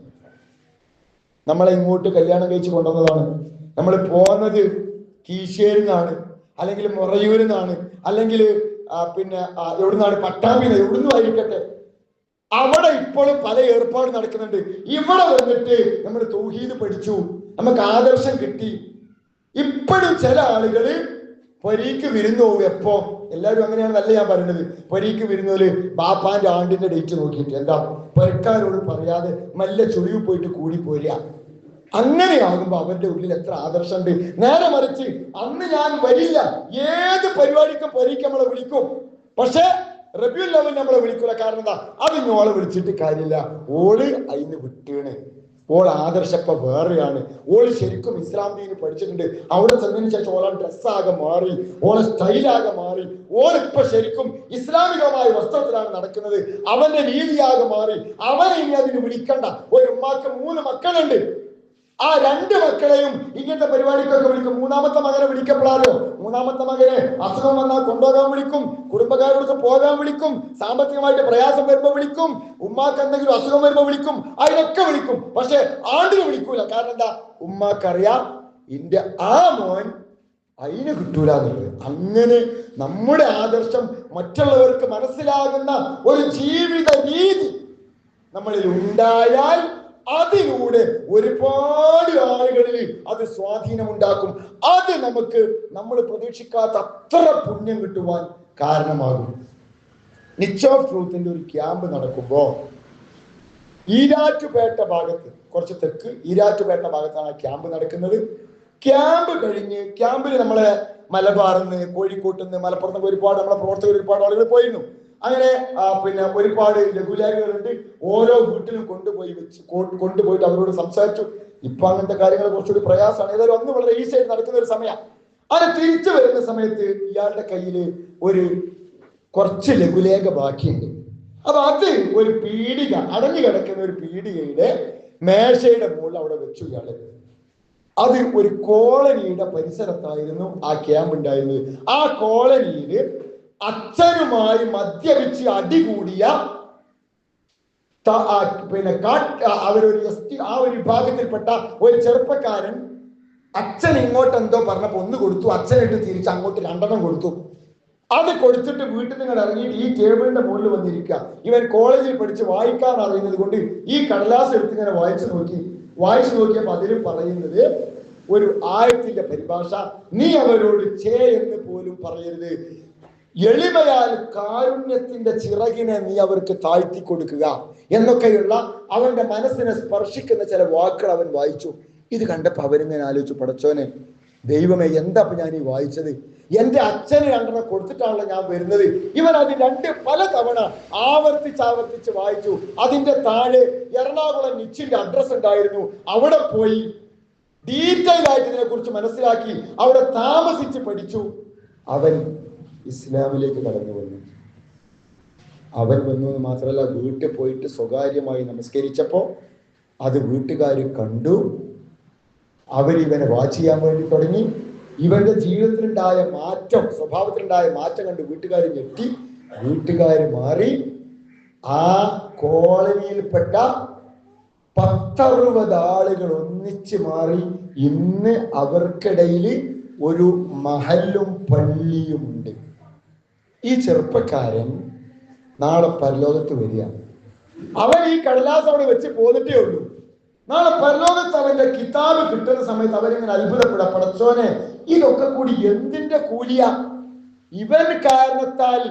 നമ്മളെ ഇങ്ങോട്ട് കല്യാണം കഴിച്ച് കൊണ്ടുവന്നതാണ്. നമ്മൾ പോകുന്നത് കീശേരിൽ നിന്നാണ്, അല്ലെങ്കിൽ മൊറയൂരിൽ നിന്നാണ്, അല്ലെങ്കിൽ എവിടുന്നാണ്, പട്ടാമ്പിന്ന്, എവിടുന്നും ആയിരിക്കട്ടെ. അവിടെ ഇപ്പോഴും പല ഏർപ്പാട് നടക്കുന്നുണ്ട്. ഇവിടെ വന്നിട്ട് നമ്മൾ തൗഹീദ് പഠിച്ചു, നമുക്ക് ആദർശം കിട്ടി. ഇപ്പോഴും ചില ആളുകള് പൊരീക്ക് വിരുന്ന് പോകും. എപ്പോ? എല്ലാവരും അങ്ങനെയാണെന്നല്ല ഞാൻ പറയുന്നത്. പൊരീക്ക് വിരുന്നോല് ബാപ്പാന്റെ ആണ്ടിന്റെ ഡേറ്റ് നോക്കിയിട്ട് എന്താ പെരക്കാരോട് പറയാതെ മെല്ലെ ചുളിവ് പോയിട്ട് കൂടി പോരുക. അങ്ങനെയാകുമ്പോ അവരുടെ ഉള്ളിൽ എത്ര ആദർശമുണ്ട്. നേരെ മറിച്ച് അന്ന് ഞാൻ വരില്ല, ഏത് പരിപാടിക്കും പൊരീക്ക് നമ്മളെ വിളിക്കും, പക്ഷെ റബീഉൽ അവ്വൽ നമ്മളെ വിളിക്കൂല. കാരണം എന്താ? അത് ഓളെ വിളിച്ചിട്ട് കാര്യമില്ല, ഓള് അതിന് വിട്ടീണ്. ഓൾ ആദർശപ്പ വേറെയാണ്. ഓള് ശരിക്കും ഇസ്ലാം ദീന് പഠിച്ചിട്ടുണ്ട്. അവിടെ ചെന്നതിന് ശേഷം ഓളെ ഡ്രസ്സാകെ മാറി, ഓളെ സ്റ്റൈലാകെ മാറി. ഓളിപ്പോ ശരിക്കും ഇസ്ലാമികമായ വസ്ത്രത്തിലാണ് നടക്കുന്നത്. അവന്റെ രീതിയാകെ മാറി. അവനെ ഇനി അതിന് വിളിക്കണ്ട. ഒരു ഉമ്മാക്ക് 3 മക്കളുണ്ട്. ആ രണ്ട് മക്കളെയും ഇങ്ങനത്തെ പരിപാടിക്കൊക്കെ വിളിക്കും. മൂന്നാമത്തെ മകനെ വിളിക്കപ്പെടാലോ. മൂന്നാമത്തെ മകനെ അസുഖം വന്നാൽ കൊണ്ടുപോകാൻ വിളിക്കും, കുടുംബക്കാരോട് പോകാൻ വിളിക്കും, സാമ്പത്തികമായിട്ട് പ്രയാസം വരുമ്പോ വിളിക്കും, ഉമ്മാക്ക് എന്തെങ്കിലും അസുഖം വരുമ്പോ വിളിക്കും, അതിനൊക്കെ വിളിക്കും. പക്ഷെ ആണ്ടിന് വിളിക്കൂല. കാരണം എന്താ? ഉമ്മാക്കറിയാം ഇന്റെ ആ മോൻ അതിന് കിട്ടൂല എന്നുള്ളത്. അങ്ങനെ നമ്മുടെ ആദർശം മറ്റുള്ളവർക്ക് മനസ്സിലാകുന്ന ഒരു ജീവിത രീതി നമ്മളിൽ ഉണ്ടായാൽ അതിലൂടെ ഒരുപാട് ആളുകളിൽ അത് സ്വാധീനമുണ്ടാക്കും. അത് നമുക്ക് നമ്മൾ പ്രതീക്ഷിക്കാത്ത അത്ര പുണ്യം കിട്ടുവാൻ കാരണമാകും. നിച്ച് ഓഫ് ട്രൂത്തിന്റെ ഒരു ക്യാമ്പ് നടക്കുമ്പോ ഈരാറ്റുപേട്ട ഭാഗത്ത്, കുറച്ച് തെക്ക് ഈരാറ്റുപേട്ട ഭാഗത്താണ് ക്യാമ്പ് നടക്കുന്നത്. ക്യാമ്പ് കഴിഞ്ഞ്, ക്യാമ്പിൽ നമ്മളെ മലബാറിന്ന്, കോഴിക്കോട്ടുനിന്ന്, മലപ്പുറത്ത് ഒരുപാട് നമ്മളെ പ്രവർത്തകർ ഒരുപാട് ആളുകൾ പോയിരുന്നു. അങ്ങനെ പിന്നെ ഒരുപാട് ലഘുലേഖകളുണ്ട്. ഓരോ വീട്ടിലും കൊണ്ടുപോയിട്ട് അവരോട് സംസാരിച്ചു. ഇപ്പൊ അങ്ങനത്തെ കാര്യങ്ങൾ കുറച്ചുകൂടി പ്രയാസമാണ്. ഏതായാലും അന്ന് വളരെ ഈസി ആയിട്ട് നടക്കുന്ന ഒരു സമയം. അങ്ങനെ തിരിച്ചു വരുന്ന സമയത്ത് ഇയാളുടെ കയ്യിൽ കുറച്ച് ലഘുലേഖ ബാക്കിയുണ്ട്. അപ്പൊ അത് ഒരു പീടിക, അടഞ്ഞു കിടക്കുന്ന ഒരു പീടികയുടെ മേശയുടെ മുകളിൽ അവിടെ വെച്ചു ഇയാള്. അത് ഒരു കോളനിയുടെ പരിസരത്തായിരുന്നു ആ ക്യാമ്പ് ഉണ്ടായിരുന്നത്. ആ കോളനിയില് അച്ഛനുമായി മദ്യപിച്ച് അടികൂടിയ അവരൊരു ആ ഒരു വിഭാഗത്തിൽപ്പെട്ട ഒരു ചെറുപ്പക്കാരൻ അച്ഛൻ ഇങ്ങോട്ട് എന്തോ പറഞ്ഞപ്പോ ഒന്ന് കൊടുത്തു, അച്ഛനായിട്ട് തിരിച്ച് അങ്ങോട്ട് രണ്ടെണ്ണം കൊടുത്തു. അത് കൊടുത്തിട്ട് വീട്ടിൽ നിന്ന് ഇറങ്ങിയിട്ട് ഈ ടേബിളിന്റെ മുകളിൽ വന്നിരിക്കുക. ഇവൻ കോളേജിൽ പഠിച്ച് വായിക്കാൻ അറിയുന്നത് കൊണ്ട് ഈ കടലാസ് എടുത്ത് ഇങ്ങനെ വായിച്ചു നോക്കിയപ്പോ അതിൽ പറയുന്നത് ഒരു ആയത്തിന്റെ പരിഭാഷ, നീ അവരോട് ചേ എന്ന് പോലും പറയരുത്, എളിമയാൽ കാരുണ്യത്തിന്റെ ചിറകിനെ നീ അവർക്ക് താഴ്ത്തി കൊടുക്കുക എന്നൊക്കെയുള്ള അവന്റെ മനസ്സിനെ സ്പർശിക്കുന്ന ചില വാക്കുകൾ അവൻ വായിച്ചു. ഇത് കണ്ടപ്പോ അവരിങ്ങനെ ആലോചിച്ചു, പടച്ചോനെ ദൈവമേ, എന്താ ഞാൻ ഈ വായിച്ചത്? എന്റെ അച്ഛന് രണ്ടെണ്ണം കൊടുത്തിട്ടാണല്ലോ ഞാൻ വരുന്നത്. ഇവൻ അത് പല തവണ ആവർത്തിച്ച് വായിച്ചു. അതിന്റെ താഴെ എറണാകുളം നിച്ചിന്റെ അഡ്രസ് ഉണ്ടായിരുന്നു. അവിടെ പോയി ഡീറ്റെയിൽ ആയിട്ട് ഇതിനെ കുറിച്ച് മനസ്സിലാക്കി അവിടെ താമസിച്ച് പഠിച്ചു. അവൻ ഇസ്ലാമിലേക്ക് കടന്നു വന്നു. അവൻ വന്നു എന്ന് മാത്രമല്ല, വീട്ടിൽ പോയിട്ട് സ്വകാര്യമായി നമസ്കരിച്ചപ്പോ അത് വീട്ടുകാർ കണ്ടു. അവരിവനെ വാച്ച് ചെയ്യാൻ വേണ്ടി തുടങ്ങി. ഇവന്റെ ജീവിതത്തിലുണ്ടായ മാറ്റം, സ്വഭാവത്തിലുണ്ടായ മാറ്റം കണ്ട് വീട്ടുകാർ ഞെട്ടി. വീട്ടുകാർ മാറി. ആ കോളനിയിൽപ്പെട്ട 10-60 ആളുകൾ ഒന്നിച്ച് മാറി. ഇന്ന് അവർക്കിടയിൽ ഒരു മഹല്ലും പള്ളിയുമുണ്ട്. ഈ ചെറുപ്പക്കാരൻ നാളെ പരലോകത്ത് വരിക. അവൻ ഈ കടലാസ് അവിടെ വെച്ച് പോന്നിട്ടേ ഉള്ളൂ. നാളെ പരലോകത്ത് അവന്റെ കിതാബ് കിട്ടുന്ന സമയത്ത് അവരിങ്ങനെ അത്ഭുതപ്പെടാം, പടച്ചോനെ ഇതൊക്കെ കൂടി എന്തിന്റെ കൂലിയാ? ഇവൻ കാരണത്താൽ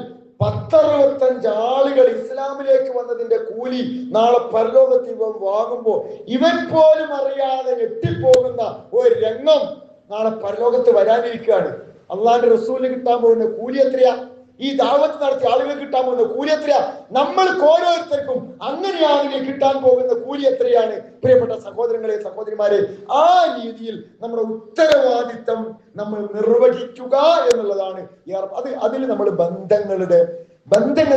10-65 ആളുകൾ ഇസ്ലാമിലേക്ക് വന്നതിന്റെ കൂലി നാളെ പരലോകത്ത് ഇവൻ വാങ്ങുമ്പോ ഇവൻ പോലും അറിയാതെ ഞെട്ടിപ്പോകുന്ന ഒരു രംഗം നാളെ പരലോകത്ത് വരാനിരിക്കുകയാണ്. അള്ളാന്റെ റസൂലിന് കിട്ടാൻ പോകുന്ന കൂലി എത്രയാ? ഈ ദാവത്ത് നടത്തിയ ആളുകൾ കിട്ടാൻ പോകുന്ന കൂലി എത്രയാ? നമ്മൾക്ക് ഓരോരുത്തർക്കും അങ്ങനെയാണെങ്കിൽ കിട്ടാൻ പോകുന്ന കൂലി എത്രയാണ്? പ്രിയപ്പെട്ട സഹോദരങ്ങളെ, സഹോദരിമാരെ, ആ രീതിയിൽ നമ്മുടെ ഉത്തരവാദിത്തം നമ്മൾ നിർവഹിക്കുക എന്നുള്ളതാണ്. അതിൽ നമ്മൾ ബന്ധങ്ങളെ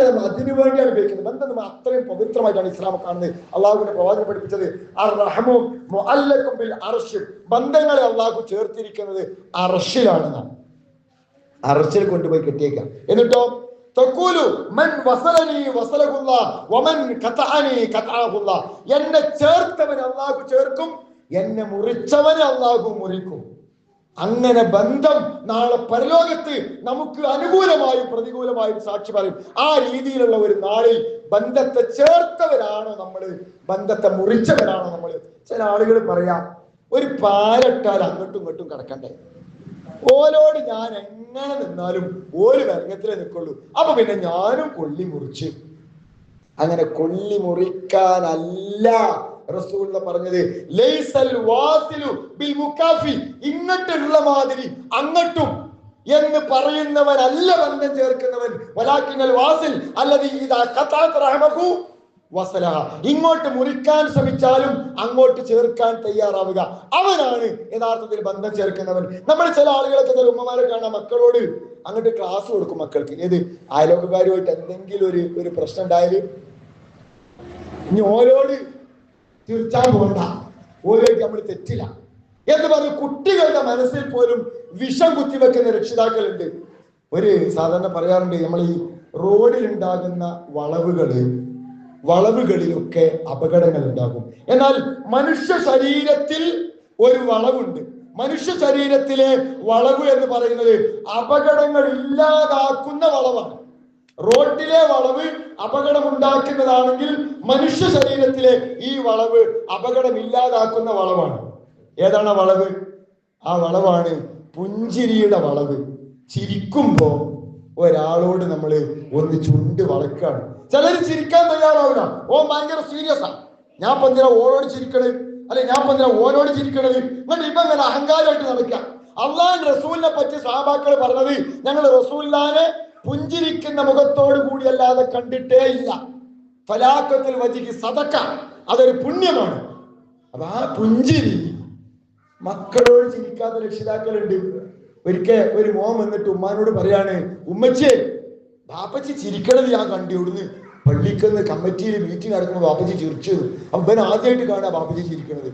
നമ്മൾ അതിനുവേണ്ടിയാണ് ഉപയോഗിക്കുന്നത്. ബന്ധം നമ്മൾ അത്രയും പവിത്രമായിട്ടാണ് ഇസ്ലാം കാണുന്നത്. അള്ളാഹുവിന്റെ പ്രവാചകൻ പഠിപ്പിച്ചത് അർറഹ്മു മുഅല്ലഖും ബിൽ അർശ്, ബന്ധങ്ങളെ അള്ളാഹു ചേർത്തിരിക്കുന്നത് അർശിലാണെന്നാണ്. അർശിൽ കൊണ്ടുപോയി കെട്ടിയേക്കാം. എന്നിട്ടോ തഖൂലു മൻ വസലനി വസലഹുല്ലാഹ് വമൻ ഖതഅനി ഖതഅഹുല്ലാഹ്, എന്നെ ചേർത്തവൻ അള്ളാഹു ചേർക്കും, എന്നെ മുറിച്ചവനെ അള്ളാഹു മുറിക്കും. അങ്ങനെ ബന്ധം നാളെ പരലോകത്ത് നമുക്ക് അനുകൂലമായും പ്രതികൂലമായും സാക്ഷി പറയും. ആ രീതിയിലുള്ള ഒരു നാളിൽ ബന്ധത്തെ ചേർത്തവരാണോ നമ്മള്, ബന്ധത്തെ മുറിച്ചവരാണോ നമ്മള്? ചില ആളുകൾ പറയാം, ഒരു പാലട്ടാൽ അങ്ങോട്ടും ഇങ്ങോട്ടും കിടക്കണ്ടേ, ഓലോട് ഞാൻ എങ്ങനെ നിന്നാലും ഒരു വരങ്ങത്തിലേ നിൽക്കുള്ളൂ, അപ്പൊ പിന്നെ ഞാനും കൊള്ളി മുറിച്ച്. അങ്ങനെ കൊള്ളി മുറിക്കാനല്ല റസൂൽ പറഞ്ഞത്. ലൈസൽ വാസിലു ബിൽ മുകാഫി, ഇങ്ങോട്ടുള്ള മാതിരി അങ്ങോട്ടും എന്ന് പറയുന്നവനല്ല ബന്ധം ചേർക്കുന്നവൻ. വലാകിനൽ വാസിൽ അല്ലദീ ഇദാ ഖതഅത റഹ്മഹു വസലഹ, ഇങ്ങോട്ട് മുറിക്കാൻ ശ്രമിച്ചാലും അങ്ങോട്ട് ചേർക്കാൻ തയ്യാറാവുക, അവനാണ് യഥാർത്ഥത്തിൽ ബന്ധം ചേർക്കുന്നവൻ. നമ്മൾ ചില ആളുകളൊക്കെ, ചില ഉമ്മമാരെ കാണാം, മക്കളോട് അങ്ങോട്ട് ക്ലാസ് കൊടുക്കും. മക്കൾക്ക് ഏത് അയലോക്കക്കാരുമായിട്ട് എന്തെങ്കിലും ഒരു പ്രശ്നം ഉണ്ടായാല് ഇനി ഓരോട് തീർച്ചാൻ പോകണ്ട, ഓരോട്ട് നമ്മൾ തെറ്റില്ല എന്ന് പറഞ്ഞ് കുട്ടികളുടെ മനസ്സിൽ പോലും വിഷം കുത്തിവെക്കുന്ന രക്ഷിതാക്കളുണ്ട്. ഒരു സാധാരണ പറയാറുണ്ട്, നമ്മൾ ഈ റോഡിൽ ഉണ്ടാകുന്ന വളവുകളിലൊക്കെ അപകടങ്ങൾ ഉണ്ടാകും. എന്നാൽ മനുഷ്യ ശരീരത്തിൽ ഒരു വളവുണ്ട്. മനുഷ്യ ശരീരത്തിലെ വളവ് എന്ന് പറയുന്നത് അപകടങ്ങൾ ഇല്ലാതാക്കുന്ന വളവാണ്. റോഡിലെ വളവ് അപകടമുണ്ടാക്കുന്നതാണെങ്കിൽ മനുഷ്യ ശരീരത്തിലെ ഈ വളവ് അപകടമില്ലാതാക്കുന്ന വളവാണ്. ഏതാണ് ആ വളവ്? ആ വളവാണ് പുഞ്ചിരിയുടെ വളവ്. ചിരിക്കുമ്പോ ഒരാളോട് നമ്മൾ ഒന്ന് ചുണ്ട് വളക്കാണ്. ചിലര് ചിരിക്കാൻ തയ്യാറാവില്ല. ഓ ഭയങ്കര സീരിയസാ, ഞാൻ പന്തിര ഓരോട് ചിരിക്കണത്, അല്ലെ ഞാൻ പന്തിര ഓരോട് ചിരിക്കണത്, എന്നിട്ട് ഇപ്പൊ ഇങ്ങനെ അഹങ്കാരമായിട്ട് നടക്കുക. അള്ളാഹ് റസൂലിനെ പറ്റി സഹാബാക്കൾ പറഞ്ഞത്, ഞങ്ങൾ റസൂലിനെ പുഞ്ചിരിക്കുന്ന മുഖത്തോടു കൂടി അല്ലാതെ കണ്ടിട്ടേ ഇല്ല. ഫലാക്കത്തിൽ വജിക്ക് സദക്ക, അതൊരു പുണ്യമാണ്. അപ്പൊ ആ പുഞ്ചിരി, മക്കളോട് ചിരിക്കാത്ത രക്ഷിതാക്കളുണ്ട്. ഒരിക്കൽ ഒരു മോൻ വന്നിട്ട് ഉമ്മാനോട് പറയാണ്, ഉമ്മച്ചേ ബാപ്പച്ചി ചിരിക്കണത് ഞാൻ കണ്ടിവിടുന്ന് പള്ളിക്കുന്ന കമ്മിറ്റിയിൽ മീറ്റിംഗ് നടക്കുമ്പോൾ ബാപ്പച്ചി ചിരിച്ചു. അപ്പൊ ആദ്യമായിട്ട് കാണാ ബാപ്പച്ചി ചിരിക്കണത്.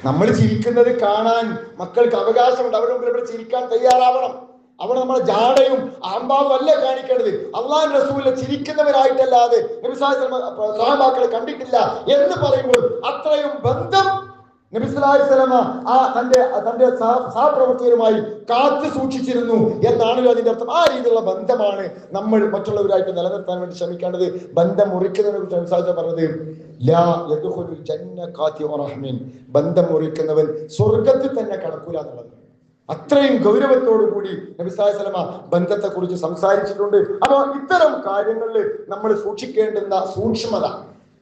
നമ്മൾ ചിരിക്കുന്നത് കാണാൻ മക്കൾക്ക് അവകാശമുണ്ട്. അവരുടെ മുമ്പിൽ ഇവിടെ ചിരിക്കാൻ തയ്യാറാവണം. അവിടെ നമ്മളെ ജാടയും ആമ്പാവും അല്ല കാണിക്കേണ്ടത്. അള്ളാഹു റസൂലിനെ ചിരിക്കുന്നവരായിട്ടല്ലാതെ നബി സഹാബാക്കളെ കണ്ടിട്ടില്ല എന്ന് പറയുമ്പോൾ അത്രയും ബന്ധം നബി സല്ലല്ലാഹു അലൈഹി വസല്ലമ തന്റെ സഹപ്രവർത്തകരുമായി കാത്തു സൂക്ഷിച്ചിരുന്നു എന്നാണല്ലോ അതിന്റെ അർത്ഥം. ആ രീതിയിലുള്ള ബന്ധമാണ് നമ്മൾ മറ്റുള്ളവരായിട്ട് നിലനിർത്താൻ വേണ്ടി ശ്രമിക്കേണ്ടത്. ബന്ധം മുറിക്കുന്നതിനെ കുറിച്ച് സംസാരിച്ച പറഞ്ഞത്, ലാ യദ്ഖുലുൽ ജന്ന ഖാതിഉ റഹ്മിൻ, ബന്ധം മുറിക്കുന്നവൻ സ്വർഗത്തിൽ തന്നെ കടക്കൂല എന്നുള്ളത്. അത്രയും ഗൗരവത്തോടു കൂടി നബി സല്ലല്ലാഹു അലൈഹി വസല്ലമ ബന്ധത്തെ കുറിച്ച് സംസാരിച്ചിട്ടുണ്ട്. അപ്പൊ ഇത്തരം കാര്യങ്ങളിൽ നമ്മൾ സൂക്ഷിക്കേണ്ടുന്ന സൂക്ഷ്മത.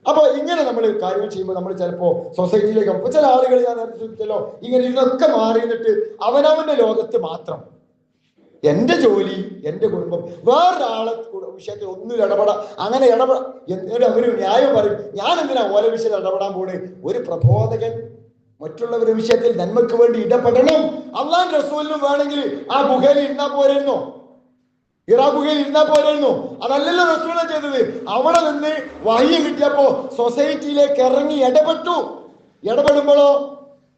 അപ്പൊ ഇങ്ങനെ നമ്മൾ കാര്യങ്ങൾ ചെയ്യുമ്പോൾ നമ്മൾ ചിലപ്പോ സൊസൈറ്റിയിലേക്ക് ചില ആളുകൾ, ഞാൻ നേരത്തെ സൂചിച്ചല്ലോ, ഇങ്ങനെ ഇതൊക്കെ മാറിയിട്ട് അവനവന്റെ ലോകത്ത് മാത്രം, എന്റെ ജോലി, എന്റെ കുടുംബം, വേറൊരാളെ വിഷയത്തിൽ ഒന്നും അങ്ങനെ എന്നിട്ട് അവര് ന്യായം പറയും, ഞാൻ എന്തിനാ ഓരോ വിഷയത്തിൽ ഇടപെടാൻ പോണേ? ഒരു പ്രബോധകൻ മറ്റുള്ളവരുടെ വിഷയത്തിൽ നന്മക്ക് വേണ്ടി ഇടപെടണം. അള്ളാഹു റസൂലിനും വേണമെങ്കിൽ ആ ഗുഹയിൽ ഇരുന്നാ പോരായിരുന്നോ? ഇറാ ഗുഹയിൽ ഇരുന്നാ പോരായിരുന്നു? അതല്ലല്ലോ റസൂൽ ചെയ്തത്. അവിടെ നിന്ന് വഹി കിട്ടിയപ്പോ സൊസൈറ്റിയിലേക്ക് ഇറങ്ങി ഇടപെടുമ്പോഴോ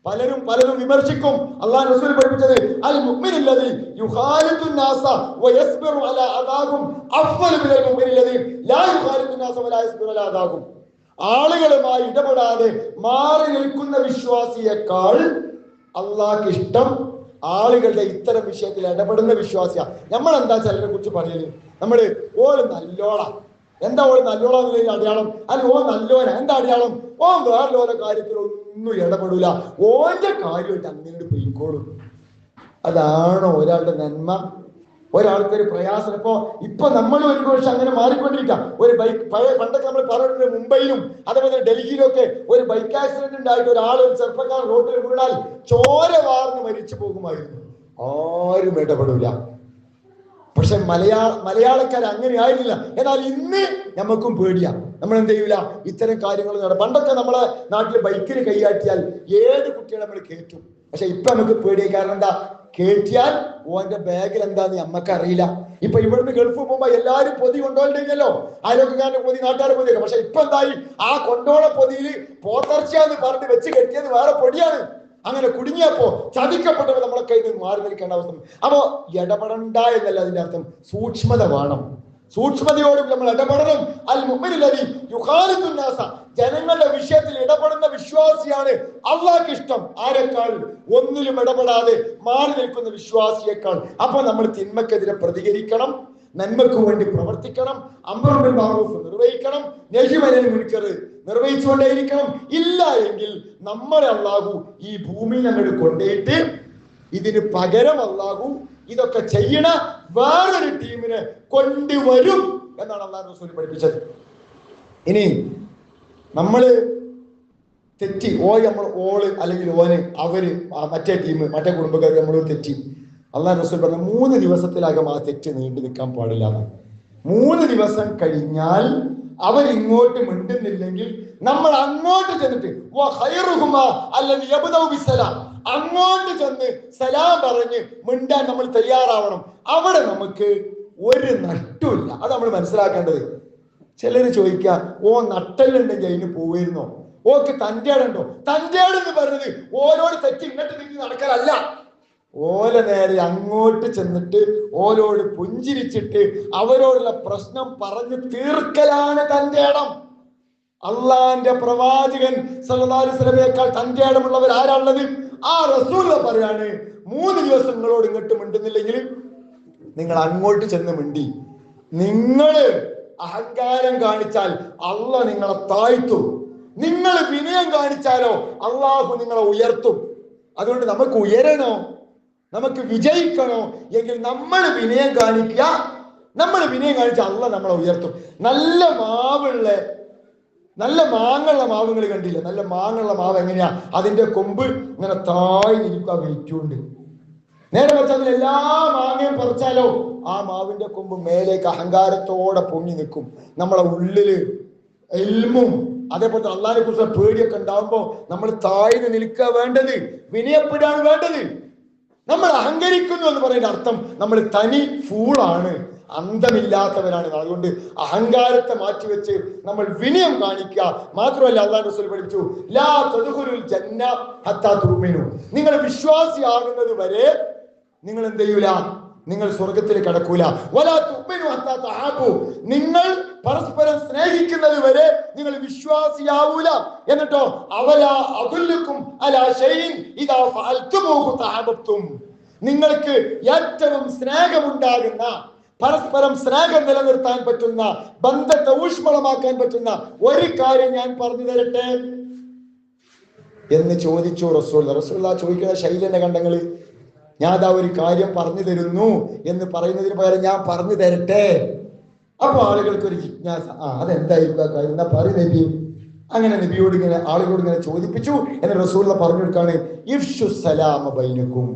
പലരും വിമർശിക്കും. അള്ളാഹു റസൂൽ പഠിപ്പിച്ചത്, അൽ മുഅ്മിനുല്ലദീ യുഖാലിതു നാസ വയസ്ബിറു അലാ അദാഹും അഫ്ളു മിനൽ മുഅ്മിനില്ലദീ ലാ യുഖാലിതു നാസ വലാ യസ്ബിറു അലാ അദാഹും. ആളുകളുമായി ഇടപെടാതെ മാറി നിൽക്കുന്ന വിശ്വാസിയേക്കാൾ അള്ളാഹ്ക്ക് ഇഷ്ടം ആളുകളുടെ ഇത്തരം വിഷയത്തിൽ ഇടപെടുന്ന വിശ്വാസിയാ. നമ്മൾ എന്താ ചിലരെ കുറിച്ച് പറയല്? നമ്മള് ഓള് നല്ലോളാ. എന്താ ഓള് നല്ലോളാ എന്നുള്ളതിന് അടയാളം? അല്ല, ഓ നല്ലോന എന്താ അടയാളം? ഓ വേറെ കാര്യത്തിൽ ഒന്നും ഇടപെടൂല, ഓന്റെ കാര്യമായിട്ട് അങ്ങനെ പോയിക്കോളും. അതാണോ ഒരാളുടെ നന്മ? ഒരാൾക്കൊരു പ്രയാസം. ഇപ്പൊ നമ്മൾ ഒരു വർഷം അങ്ങനെ മാറിക്കൊണ്ടിരിക്കാം. ഒരു ബൈക്ക് പണ്ടൊക്കെ നമ്മൾ പറഞ്ഞിട്ടുണ്ട്, മുംബൈയിലും അതേപോലെ ഡൽഹിയിലും ഒക്കെ ഒരു ബൈക്ക് ആക്സിഡന്റ് ഉണ്ടായിട്ട് ഒരു ചെറുപ്പക്കാരൻ റോഡിൽ വീണാൽ ചോര വാർന്ന് മരിച്ചു പോകുമായിരുന്നു. ആരും ഇടപെടൂല. പക്ഷെ മലയാളക്കാർ അങ്ങനെ ആയിരുന്നില്ല. എന്നാൽ ഇന്ന് നമുക്കും പേടിയാ. നമ്മൾ എന്ത് ചെയ്യൂല? ഇത്തരം കാര്യങ്ങൾ പണ്ടൊക്കെ നമ്മളെ നാട്ടിൽ ബൈക്കിന് കൈയാട്ടിയാൽ ഏത് കുട്ടികളെ നമ്മൾ കയറ്റും. പക്ഷെ ഇപ്പൊ നമുക്ക് പേടിയായി. കാരണം എന്താ? കേട്ടിയാൽ ഓന്റെ ബാഗിൽ എന്താന്ന് നമ്മക്ക് അറിയില്ല. ഇപ്പൊ ഇവിടുന്ന് ഗൾഫ് പോകുമ്പോ എല്ലാരും പൊതി കൊണ്ടുപോയിട്ടില്ലല്ലോ, ആരോഗ്യക്കാരന്റെ പൊതി, നാട്ടുകാരുടെ പൊതിയൊക്കെ. പക്ഷെ ഇപ്പൊ എന്തായി? ആ കൊണ്ടോണ പൊതിയിൽ പോത്തർച്ചയാന്ന് പറഞ്ഞിട്ട് വെച്ച് കെട്ടിയത് വേറെ പൊടിയാണ്. അങ്ങനെ കുടുങ്ങിയപ്പോ ചതിക്കപ്പെട്ടവർ നമ്മളെ കയ്യിൽ നിന്ന് മാറി നിൽക്കേണ്ട അവസ്ഥ. അപ്പോ ഇടപെടണ്ട എന്നല്ല അതിന്റെ അർത്ഥം, സൂക്ഷ്മത വേണം. സൂക്ഷ്മതയോടും നമ്മൾ ഇടപെടണം. അൽ മുഅ്മിനുല്ലദീ യുഖാലിതു നാസ, ജനങ്ങളുടെ വിഷയത്തിൽ ഇടപെടുന്ന വിശ്വാസിയാണ് അള്ളാഹ്ക്ക് ഇഷ്ടം. ആരെക്കാൾ? ഒന്നിലും ഇടപെടാതെ മാറി നിൽക്കുന്ന വിശ്വാസിയേക്കാൾ. അപ്പൊ നമ്മൾ തിന്മക്കെതിരെ പ്രതികരിക്കണം, നന്മക്ക് വേണ്ടി പ്രവർത്തിക്കണം, അംറുൽ ബിൽ മഅറൂഫ് നിർവഹിക്കണം, നഹ്യു അനിൽ മുൻകർ നിർവഹിച്ചുകൊണ്ടേയിരിക്കണം. ഇല്ല എങ്കിൽ നമ്മളെ അള്ളാഹു ഈ ഭൂമിയിൽ അങ്ങോട്ട് കൊണ്ടേയിട്ട് ഇതിന് പകരം അള്ളാഹു ഇതൊക്കെ ചെയ്യണ വേറൊരു ടീമിനെ കൊണ്ടുവരും എന്നാണ് അള്ളാഹു റസൂൽ പഠിപ്പിച്ചത്. ഇനി നമ്മള് തെറ്റി ഓള് അല്ലെങ്കിൽ ഓന് അവര് മറ്റേ ടീം മറ്റേ കുടുംബക്കാർ നമ്മൾ തെറ്റി, അള്ളാഹു റസൂൽ പറഞ്ഞു 3 ദിവസത്തിലകം ആ തെറ്റ് നീണ്ടു നിൽക്കാൻ പാടില്ല. 3 ദിവസം കഴിഞ്ഞാൽ അവരിങ്ങോട്ട് മിണ്ടുന്നില്ലെങ്കിൽ നമ്മൾ അങ്ങോട്ട് ചെന്നിട്ട് അങ്ങോട്ട് ചെന്ന് സലാം പറഞ്ഞ് മിണ്ടാൻ നമ്മൾ തയ്യാറാവണം. അവിടെ നമുക്ക് ഒരു നഷ്ടമില്ല. അത് നമ്മൾ മനസ്സിലാക്കേണ്ടത്. ചിലര് ചോദിക്കുക, ഓ നട്ടലുണ്ടെങ്കിൽ അതിന് പോയിരുന്നോ? ഓക്ക് തൻ്റെ ഇടണ്ടോ? തൻ്റെ എന്ന് പറഞ്ഞത് ഓരോട് തെറ്റി ഇങ്ങോട്ട് തിരിഞ്ഞ് നടക്കലല്ല. ഓല നേരെ അങ്ങോട്ട് ചെന്നിട്ട് ഓരോട് പുഞ്ചിരിച്ചിട്ട് അവരോടുള്ള പ്രശ്നം പറഞ്ഞു തീർക്കലാണ് തൻ്റെ ഇടം. അള്ളാന്റെ പ്രവാചകൻ സല്ലല്ലാഹു അലൈഹി വസല്ലമയേക്കാൾ തൻ്റെ ഇടമുള്ളവർ ആരാണുള്ളത്? ആ റസൂൽ പറയാണ്, 3 ദിവസം നിങ്ങളോട് ഇങ്ങോട്ട് മിണ്ടുന്നില്ലെങ്കിൽ നിങ്ങൾ അങ്ങോട്ട് ചെന്ന് മിണ്ടി. നിങ്ങള് അഹങ്കാരം കാണിച്ചാൽ അള്ളാഹ് നിങ്ങളെ താഴ്ത്തും. നിങ്ങൾ വിനയം കാണിച്ചാലോ അള്ളാഹു നിങ്ങളെ ഉയർത്തും. അതുകൊണ്ട് നമുക്ക് ഉയരണോ, നമുക്ക് വിജയിക്കണോ എങ്കിൽ നമ്മൾ വിനയം കാണിക്കുക. നമ്മൾ വിനയം കാണിച്ചാൽ അള്ളാഹ് നമ്മളെ ഉയർത്തും. നല്ല മാങ്ങുള്ള മാവുകൾ കണ്ടില്ല? നല്ല മാങ്ങുള്ള മാവ് എങ്ങനെയാ? അതിന്റെ കൊമ്പ് ഇങ്ങനെ താഴെ നിൽക്കുക, വെയിറ്റുണ്ട്. നേരെ വെച്ച് അതിൽ എല്ലാ മാങ്ങയും പറിച്ചാലോ ആ മാവിന്റെ കൊമ്പ് മേലേക്ക് അഹങ്കാരത്തോടെ പൊങ്ങി നിൽക്കും. നമ്മളെ ഉള്ളില് എൽമും അതേപോലെ അള്ളാഹിനെ കുറിച്ചുള്ള പേടിയൊക്കെ ഉണ്ടാവുമ്പോ നമ്മൾ താഴ്ന്നു നിൽക്കുക വേണ്ടത്, വിനയപ്പെടാണ് വേണ്ടത്. നമ്മൾ അഹങ്കരിക്കുന്നു എന്ന് പറയുന്ന അർത്ഥം നമ്മൾ തനി ഫൂളാണ്, അന്തമില്ലാത്തവരാണ്. അതുകൊണ്ട് അഹങ്കാരത്തെ മാറ്റിവെച്ച് നമ്മൾ വിനയം കാണിക്കുക. മാത്രമല്ല അല്ലാഹു റസൂൽ പഠിപ്പിച്ചു, ലാ തദ്ഖുലുൽ ജന്ന ഹത്താ തുഅ്മിനു. നിങ്ങൾ വിശ്വാസിയാകുന്നത് വരെ നിങ്ങൾ എന്ത് ചെയ്യൂല? നിങ്ങൾ സ്വർഗത്തിൽ കടക്കൂല. വലാ തുഅ്മിനു ഹത്താ തഹാബു. നിങ്ങൾ പരസ്പരം സ്നേഹിക്കുന്നത് വരെ നിങ്ങൾ വിശ്വാസിയാവൂല. എന്നിട്ടോ അവലാ അദുല്ലുക്കും അലാ ശൈഇൻ ഇദാ ഫഅൽതുമൂഹു തഹാബത്തും. നിങ്ങൾക്ക് ഏറ്റവും സ്നേഹമുണ്ടാകുന്ന, പരസ്പരം സ്നേഹം നിലനിർത്താൻ പറ്റുന്ന, ബന്ധത്തെ ഊഷ്മളമാക്കാൻ പറ്റുന്ന ഒരു കാര്യം ഞാൻ പറഞ്ഞു തരട്ടെ എന്ന് ചോദിച്ചു റസൂൽ. ചോദിക്കുന്ന ശൈലിന്റെ കണ്ടങ്ങള്, ഞാൻ അതാ ഒരു കാര്യം പറഞ്ഞു തരുന്നു എന്ന് പറയുന്നതിന് പകരം ഞാൻ പറഞ്ഞു തരട്ടെ. അപ്പൊ ആളുകൾക്ക് ഒരു ജിജ്ഞാസ, അതെന്തായിരിക്കും ആ കാര്യം, എന്നാ പറ നബി. അങ്ങനെ നബിയോട് ഇങ്ങനെ ആളുകളോട് ഇങ്ങനെ ചോദിപ്പിച്ചു. എന്ന് റസൂൽ പറഞ്ഞു കൊടുക്കാണ്, ഇഫ്ഷു സലാമ ബൈനക്കും.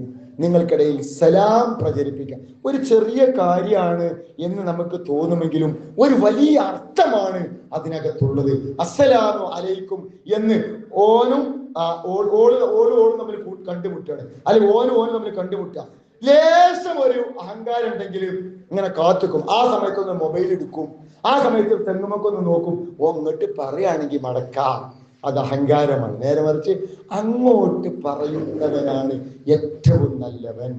നിങ്ങൾക്കിടയിൽ സലാം പ്രചരിപ്പിക്കാം. ഒരു ചെറിയ കാര്യമാണ് എന്ന് നമുക്ക് തോന്നുമെങ്കിലും ഒരു വലിയ അർത്ഥമാണ് അതിനകത്തുള്ളത്. അസ്സലാമു അലൈക്കും എന്ന് ഓനും ഓളും തമ്മിൽ കണ്ടുമുട്ടാണ്, അല്ലെങ്കിൽ ഓനും തമ്മിൽ കണ്ടുമുട്ടുക. ലേശം ഒരു അഹങ്കാരം ഉണ്ടെങ്കിൽ ഇങ്ങനെ കാത്തുക്കും. ആ സമയത്തൊന്ന് മൊബൈൽ എടുക്കും, ആ സമയത്ത് തെങ്ങുമൊക്കെ നോക്കും. ഇങ്ങോട്ട് പറയുകയാണെങ്കിൽ മടക്കാം, അത് അഹങ്കാരമാണ്. നേരെ മറിച്ച് അങ്ങോട്ട് പറയുന്നവനാണ് ഏറ്റവും നല്ലവൻ.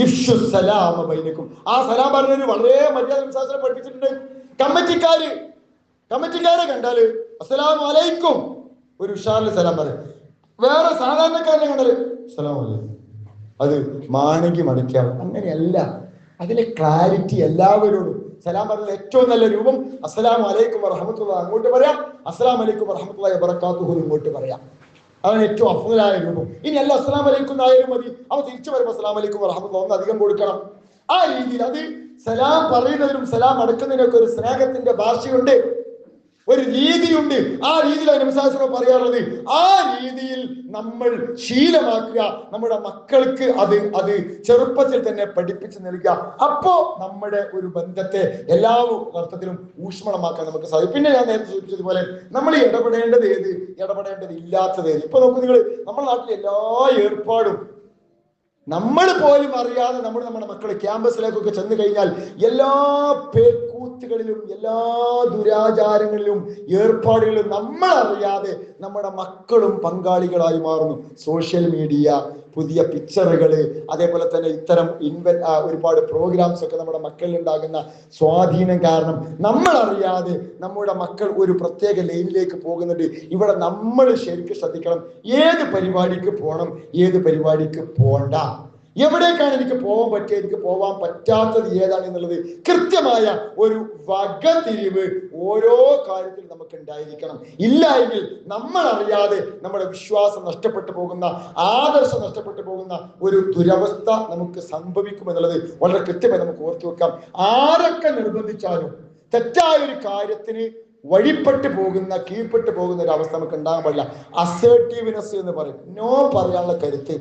ഇഫ്ഷു സലാമ ബൈനക്കും. ആ സലാം പറഞ്ഞൊരു വളരെ മര്യാദ ശാസ്ത്രം പഠിപ്പിച്ചിട്ടുണ്ട്. കമ്മിറ്റിക്കാരെ കണ്ടാല് അസ്സലാമു അലൈക്കും ഒരു ഉഷാറിൽ സലാം പറയും. വേറെ സാധാരണക്കാരനെ കണ്ടാല് അസ്സലാമു അലൈക്കും, അത് മാണങ്കി മടക്കാം. അങ്ങനെയല്ല, അതിലെ ക്ലാരിറ്റി എല്ലാവരോടും സലാം പറഞ്ഞ ഏറ്റവും നല്ല രൂപം അസ്സലാമു അലൈക്കും വറഹ്മത്തുള്ളാഹി അങ്ങോട്ട് പറയാം, അസ്സലാമു അലൈക്കും വറഹ്മത്തുള്ളാഹി വബറകാതുഹു ഇങ്ങോട്ട് പറയാം. അതാണ് ഏറ്റവും അഫ്ളലായ രൂപം. ഇനി അല്ല അസ്സലാമു അലൈക്കും എന്നായാലും മതി, അവ തിരിച്ചു വരുമ്പോൾ അസ്സലാമു അലൈക്കും വറഹ്മത്തുള്ളാഹി ഒന്ന് അധികം കൊടുക്കണം. ആ രീതിയിൽ അത് സലാം പറയുന്നതിനും സലാം അടക്കുന്നതിനൊക്കെ ഒരു സ്നേഹത്തിന്റെ ഭാഷയുണ്ട്, ഒരു രീതിയുണ്ട്. ആ രീതിയിലാണ് നബി സല്ലല്ലാഹു അലൈഹി വസല്ലം പറയാറുള്ളത്. ആ രീതിയിൽ നമ്മൾ ശീലമാക്കുക, നമ്മുടെ മക്കൾക്ക് അത് ചെറുപ്പത്തിൽ തന്നെ പഠിപ്പിച്ചു നൽകുക. അപ്പോ നമ്മുടെ ഒരു ബന്ധത്തെ എല്ലാ അർത്ഥത്തിലും ഊഷ്മളമാക്കാൻ നമുക്ക് സാധിക്കും. പിന്നെ ഞാൻ നേരത്തെ സൂചിപ്പിച്ചതുപോലെ നമ്മൾ ഇടപെടേണ്ടത് ഏത്, ഇടപെടേണ്ടത് ഇല്ലാത്തത് ഏത്. ഇപ്പൊ നോക്കൂ നിങ്ങൾ, നമ്മുടെ നാട്ടിലെ എല്ലാ ഏർപ്പാടും നമ്മൾ പോലും അറിയാതെ നമ്മുടെ മക്കൾ ക്യാമ്പസിലേക്കൊക്കെ ചെന്ന് കഴിഞ്ഞാൽ എല്ലാ പേക്കൂത്തുകളിലും എല്ലാ ദുരാചാരങ്ങളിലും ഏർപ്പാടുകളിലും നമ്മൾ അറിയാതെ നമ്മുടെ മക്കളും പങ്കാളികളായി മാറുന്നു. സോഷ്യൽ മീഡിയ, പുതിയ പിക്ചറുകള്, അതേപോലെ തന്നെ ഇത്തരം ഒരുപാട് പ്രോഗ്രാംസ് ഒക്കെ നമ്മുടെ മക്കളിൽ ഉണ്ടാകുന്ന സ്വാധീനം കാരണം നമ്മൾ അറിയാതെ നമ്മുടെ മക്കൾ ഒരു പ്രത്യേക ലൈനിലേക്ക് പോകുന്നുണ്ട്. ഇവിടെ നമ്മൾ ശരിക്കും ശ്രദ്ധിക്കണം, ഏത് പരിപാടിക്ക് പോകണം, ഏത് പരിപാടിക്ക് പോണ്ട, എവിടേക്കാണ് എനിക്ക് പോകാൻ പറ്റിയത്, എനിക്ക് പോകാൻ പറ്റാത്തത് ഏതാണ് എന്നുള്ളത് കൃത്യമായ ഒരു വകതിരിവ് ഓരോ കാര്യത്തിൽ നമുക്ക് ഉണ്ടായിരിക്കണം. ഇല്ല എങ്കിൽ നമ്മൾ അറിയാതെ നമ്മുടെ വിശ്വാസം നഷ്ടപ്പെട്ടു പോകുന്ന, ആദർശം നഷ്ടപ്പെട്ടു പോകുന്ന ഒരു ദുരവസ്ഥ നമുക്ക് സംഭവിക്കും എന്നുള്ളത് വളരെ കൃത്യമായി നമുക്ക് ഓർത്തു വെക്കാം. ആരൊക്കെ നിർബന്ധിച്ചാലും തെറ്റായ ഒരു കാര്യത്തിന് വഴിപ്പെട്ടു പോകുന്ന, കീഴ്പ്പെട്ടു പോകുന്ന ഒരു അവസ്ഥ നമുക്ക് ഉണ്ടാകാൻ പാടില്ല. അസേർട്ടീവ്നെസ് എന്ന് പറയും, നോ പറയാനുള്ള കരുത്ത്,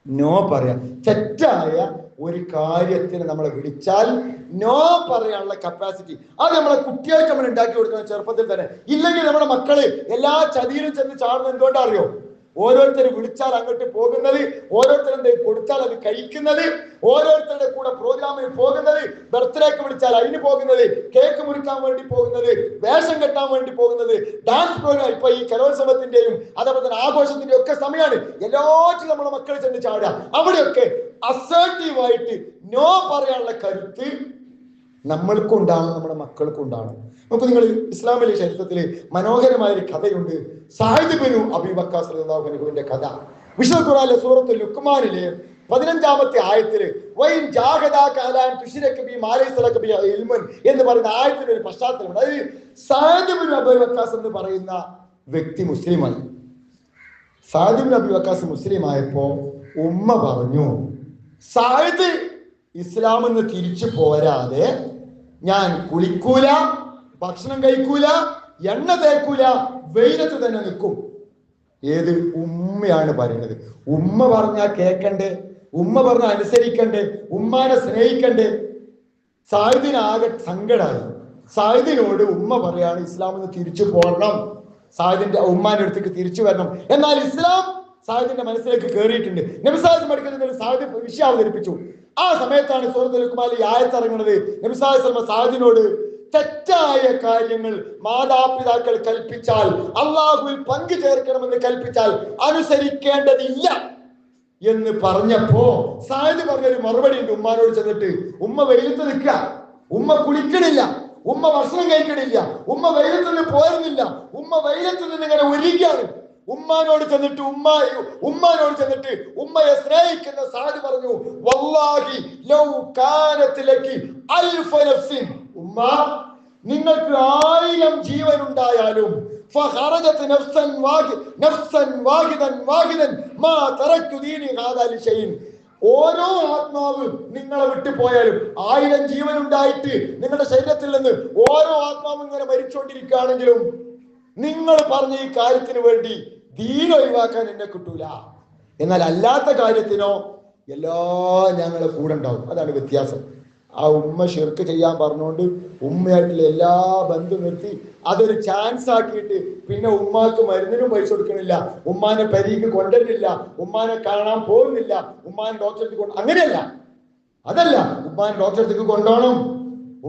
നോ പറയാം. തെറ്റായ ഒരു കാര്യത്തിന് നമ്മളെ വിളിച്ചാൽ നോ പറയാനുള്ള കപ്പാസിറ്റി അത് നമ്മളെ കുട്ടികൾക്ക് നമ്മൾ ഉണ്ടാക്കി കൊടുക്കണം ചെറുപ്പത്തിൽ തന്നെ. ഇല്ലെങ്കിൽ നമ്മുടെ മക്കള് എല്ലാ ചതിയിലും ചെന്ന് ചാടുന്നത് എന്തുകൊണ്ടാ അറിയോ? ഓരോരുത്തർ വിളിച്ചാൽ അങ്ങോട്ട് പോകുന്നത്, ഓരോരുത്തരുടെ കൊടുത്താൽ അത് കഴിക്കുന്നത്, ഓരോരുത്തരുടെ കൂടെ പ്രോഗ്രാമിൽ പോകുന്നത്, ബർത്ത്ഡേക്ക് വിളിച്ചാൽ അതിന് പോകുന്നത്, കേക്ക് മുറിക്കാൻ വേണ്ടി പോകുന്നത്, വേഷം കെട്ടാൻ വേണ്ടി പോകുന്നത്, ഡാൻസ് പ്രോഗ്രാം. ഇപ്പൊ ഈ കലോത്സവത്തിന്റെയും അതേപോലെ തന്നെ ആഘോഷത്തിന്റെയും ഒക്കെ സമയമാണ്. എല്ലാറ്റിലും നമ്മുടെ മക്കൾ ചെന്ന് ചാടുക. അവിടെയൊക്കെ അസേർട്ടീവായിട്ട് നോ പറയാനുള്ള കരുത്ത് നമ്മൾക്കും ഉണ്ടാവണം, നമ്മുടെ മക്കൾക്കും ഉണ്ടാവണം. നമുക്ക് നിങ്ങൾ ഇസ്ലാമിലെ ചരിത്രത്തില് മനോഹരമായ ഒരു കഥയുണ്ട്. സഅദ് ബിൻ അബീ വഖാസ് റളിയല്ലാഹു അൻഹുവിന്റെ കഥ. വിശുദ്ധ ഖുർആനിലെ സൂറത്തുൽ ലുഖ്മാനിലെ 15-ാമത്തെ ആയത്തില് വൈൻ ജാഹദാക അലാ അൻ തുശ്രിക ബി മാ ലൈസ ലക ബി ഇൽമുൻ എന്ന് പറയുന്ന ആയത്തിന് ഒരു പശ്ചാത്തലമുണ്ട്. അത് സഅദ് ബിൻ അബീ വഖാസ് എന്ന് പറയുന്ന വ്യക്തി മുസ്ലിമായി. സഅദ് ബിൻ അബീ വഖാസ് മുസ്ലിം ആയപ്പോ ഉമ്മ പറഞ്ഞു, സഅദ് ഇസ്ലാമിൽ നിന്ന് തിരിച്ചു പോരാതെ ഞാൻ കുളിക്കൂല, ഭക്ഷണം കഴിക്കൂല, എണ്ണ തേക്കൂല, വെയിലത്ത് തന്നെ നിൽക്കും. ഏത് ഉമ്മയാണ് പറയുന്നത്? ഉമ്മ പറഞ്ഞാൽ കേൾക്കണ്ടേ, ഉമ്മ പറഞ്ഞാൽ അനുസരിക്കണ്ടേ, ഉമ്മാനെ സ്നേഹിക്കണ്ടേ? സഅദിനാകെ സങ്കടായി. സഅദിനോട് ഉമ്മ പറയാണ് ഇസ്ലാമിൽ നിന്ന് തിരിച്ചു പോകണം, സഅദിന്റെ ഉമ്മാന്റെ അടുത്തേക്ക് തിരിച്ചു വരണം. എന്നാൽ ഇസ്ലാം സഅദിന്റെ മനസ്സിലേക്ക് കയറിയിട്ടുണ്ട്. നബി സല്ലല്ലാഹു അലൈഹി വസല്ലം സഅദ് വിഷയം അവതരിപ്പിച്ചു. ആ സമയത്താണ് സൂറത്തുൽ ലുഖ്മാനിൽ ഈ ആയത്ത് ഇറങ്ങുന്നത്. നബി സല്ലല്ലാഹു അലൈഹി വസല്ലം സഅദിനോട് തെറ്റായ കാര്യങ്ങൾ മാതാപിതാക്കൾ കൽപ്പിച്ചാൽ, അള്ളാഹുവിൽ പങ്കു ചേർക്കണമെന്ന് കൽപ്പിച്ചാൽ അനുസരിക്കേണ്ടതില്ല എന്ന് പറഞ്ഞപ്പോ സഅദ് പറഞ്ഞൊരു മറുപടി ഉണ്ട് ഉമ്മാനോട് ചെന്നിട്ട്. ഉമ്മ വെയിലത്ത് നിൽക്കുക, ഉമ്മ കുളിക്കണില്ല, ഉമ്മ ഭക്ഷണം കഴിക്കണില്ല, ഉമ്മ വെയിലത്ത് നിന്ന് പോരുന്നില്ല, ഉമ്മ വെയിലത്ത് നിന്ന് ഇങ്ങനെ ഒരുങ്ങിയാണ്. ഉമ്മാനോട് ചെന്നിട്ട് ഉമ്മയെ സ്നേഹിക്കുന്ന സഅദ് പറഞ്ഞു, വല്ലാഹി ലൗ കാനത് ലകി അൽഫ നഫ്സിൻ, ഉമ്മ നിങ്ങൾക്ക് 1000 ജീവൻ ഉണ്ടായാലും ഫഖറജത് നഫ്സൻ വാഹിദൻ മാ തറക്തു ദീനി ഹാദാ ലിശൈൻ, ഓരോ ആത്മാവ് നിങ്ങളെ വിട്ടു പോയാലും 1000 ജീവൻ ഉണ്ടായിട്ട് നിങ്ങളുടെ ശരീരത്തിൽ നിന്ന് ഓരോ ആത്മാവും ഇങ്ങനെ മരിച്ചുകൊണ്ടിരിക്കുകയാണെങ്കിലും നിങ്ങൾ പറഞ്ഞ ഈ കാര്യത്തിന് വേണ്ടി ദീൻ ഒഴിവാക്കാൻ എന്നെ കിട്ടൂല. എന്നാൽ അല്ലാത്ത കാര്യത്തിനോ ഞങ്ങളെ കൂടെ ഉണ്ടാവും. അതാണ് വ്യത്യാസം. ആ ഉമ്മ ശിർക്ക് ചെയ്യാൻ പറഞ്ഞുകൊണ്ട് ഉമ്മയായിട്ടുള്ള എല്ലാ ബന്ധം നിർത്തി അതൊരു ചാൻസ് ആക്കിയിട്ട് പിന്നെ ഉമ്മാക്ക് മരുന്നിനും പൈസ കൊടുക്കണില്ല, ഉമ്മാനെ പരീക്ക് കൊണ്ടുവരുന്നില്ല, ഉമ്മാനെ കാണാൻ പോകുന്നില്ല, ഉമ്മാനെ ഡോക്ടർക്ക് അങ്ങനെയല്ല. അതല്ല, ഉമ്മാനെ ഡോക്ടർക്ക് കൊണ്ടുപോകണം,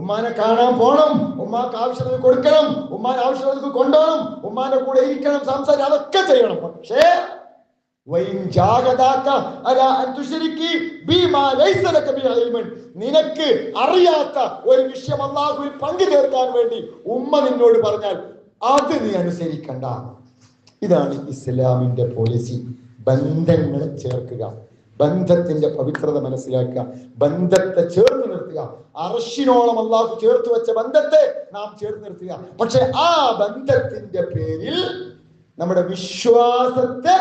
ഉമ്മാനെ കാണാൻ പോണം, ഉമ്മാക്ക് ആവശ്യത്തിന് കൊടുക്കണം, ഉമ്മാനെ ആവശ്യത്തിന് കൊണ്ടുപോകണം, ഉമ്മാന്റെ കൂടെ ഇരിക്കണം, സംസാരിക്കണം, അതൊക്കെ ചെയ്യണം. പക്ഷേ നിനക്ക് അറിയാത്ത ഒരു വിഷയം അല്ലാഹുവിൽ പങ്കു ചേർക്കാൻ വേണ്ടി ഉമ്മ നിന്നോട് പറഞ്ഞാൽ അത് നീ അനുസരിക്കണ്ട. ഇതാണ് ഇസ്ലാമിന്റെ പോളിസി. ബന്ധങ്ങളെ ചേർക്കുക, ബന്ധത്തിന്റെ പവിത്രത മനസ്സിലാക്കുക, ബന്ധത്തെ ചേർത്ത് നിർത്തുക. അർശിനോളം അല്ലാഹു ചേർത്ത് വെച്ച ബന്ധത്തെ നാം ചേർത്ത് നിർത്തുക. പക്ഷെ ആ ബന്ധത്തിന്റെ പേരിൽ നമ്മുടെ വിശ്വാസത്തെ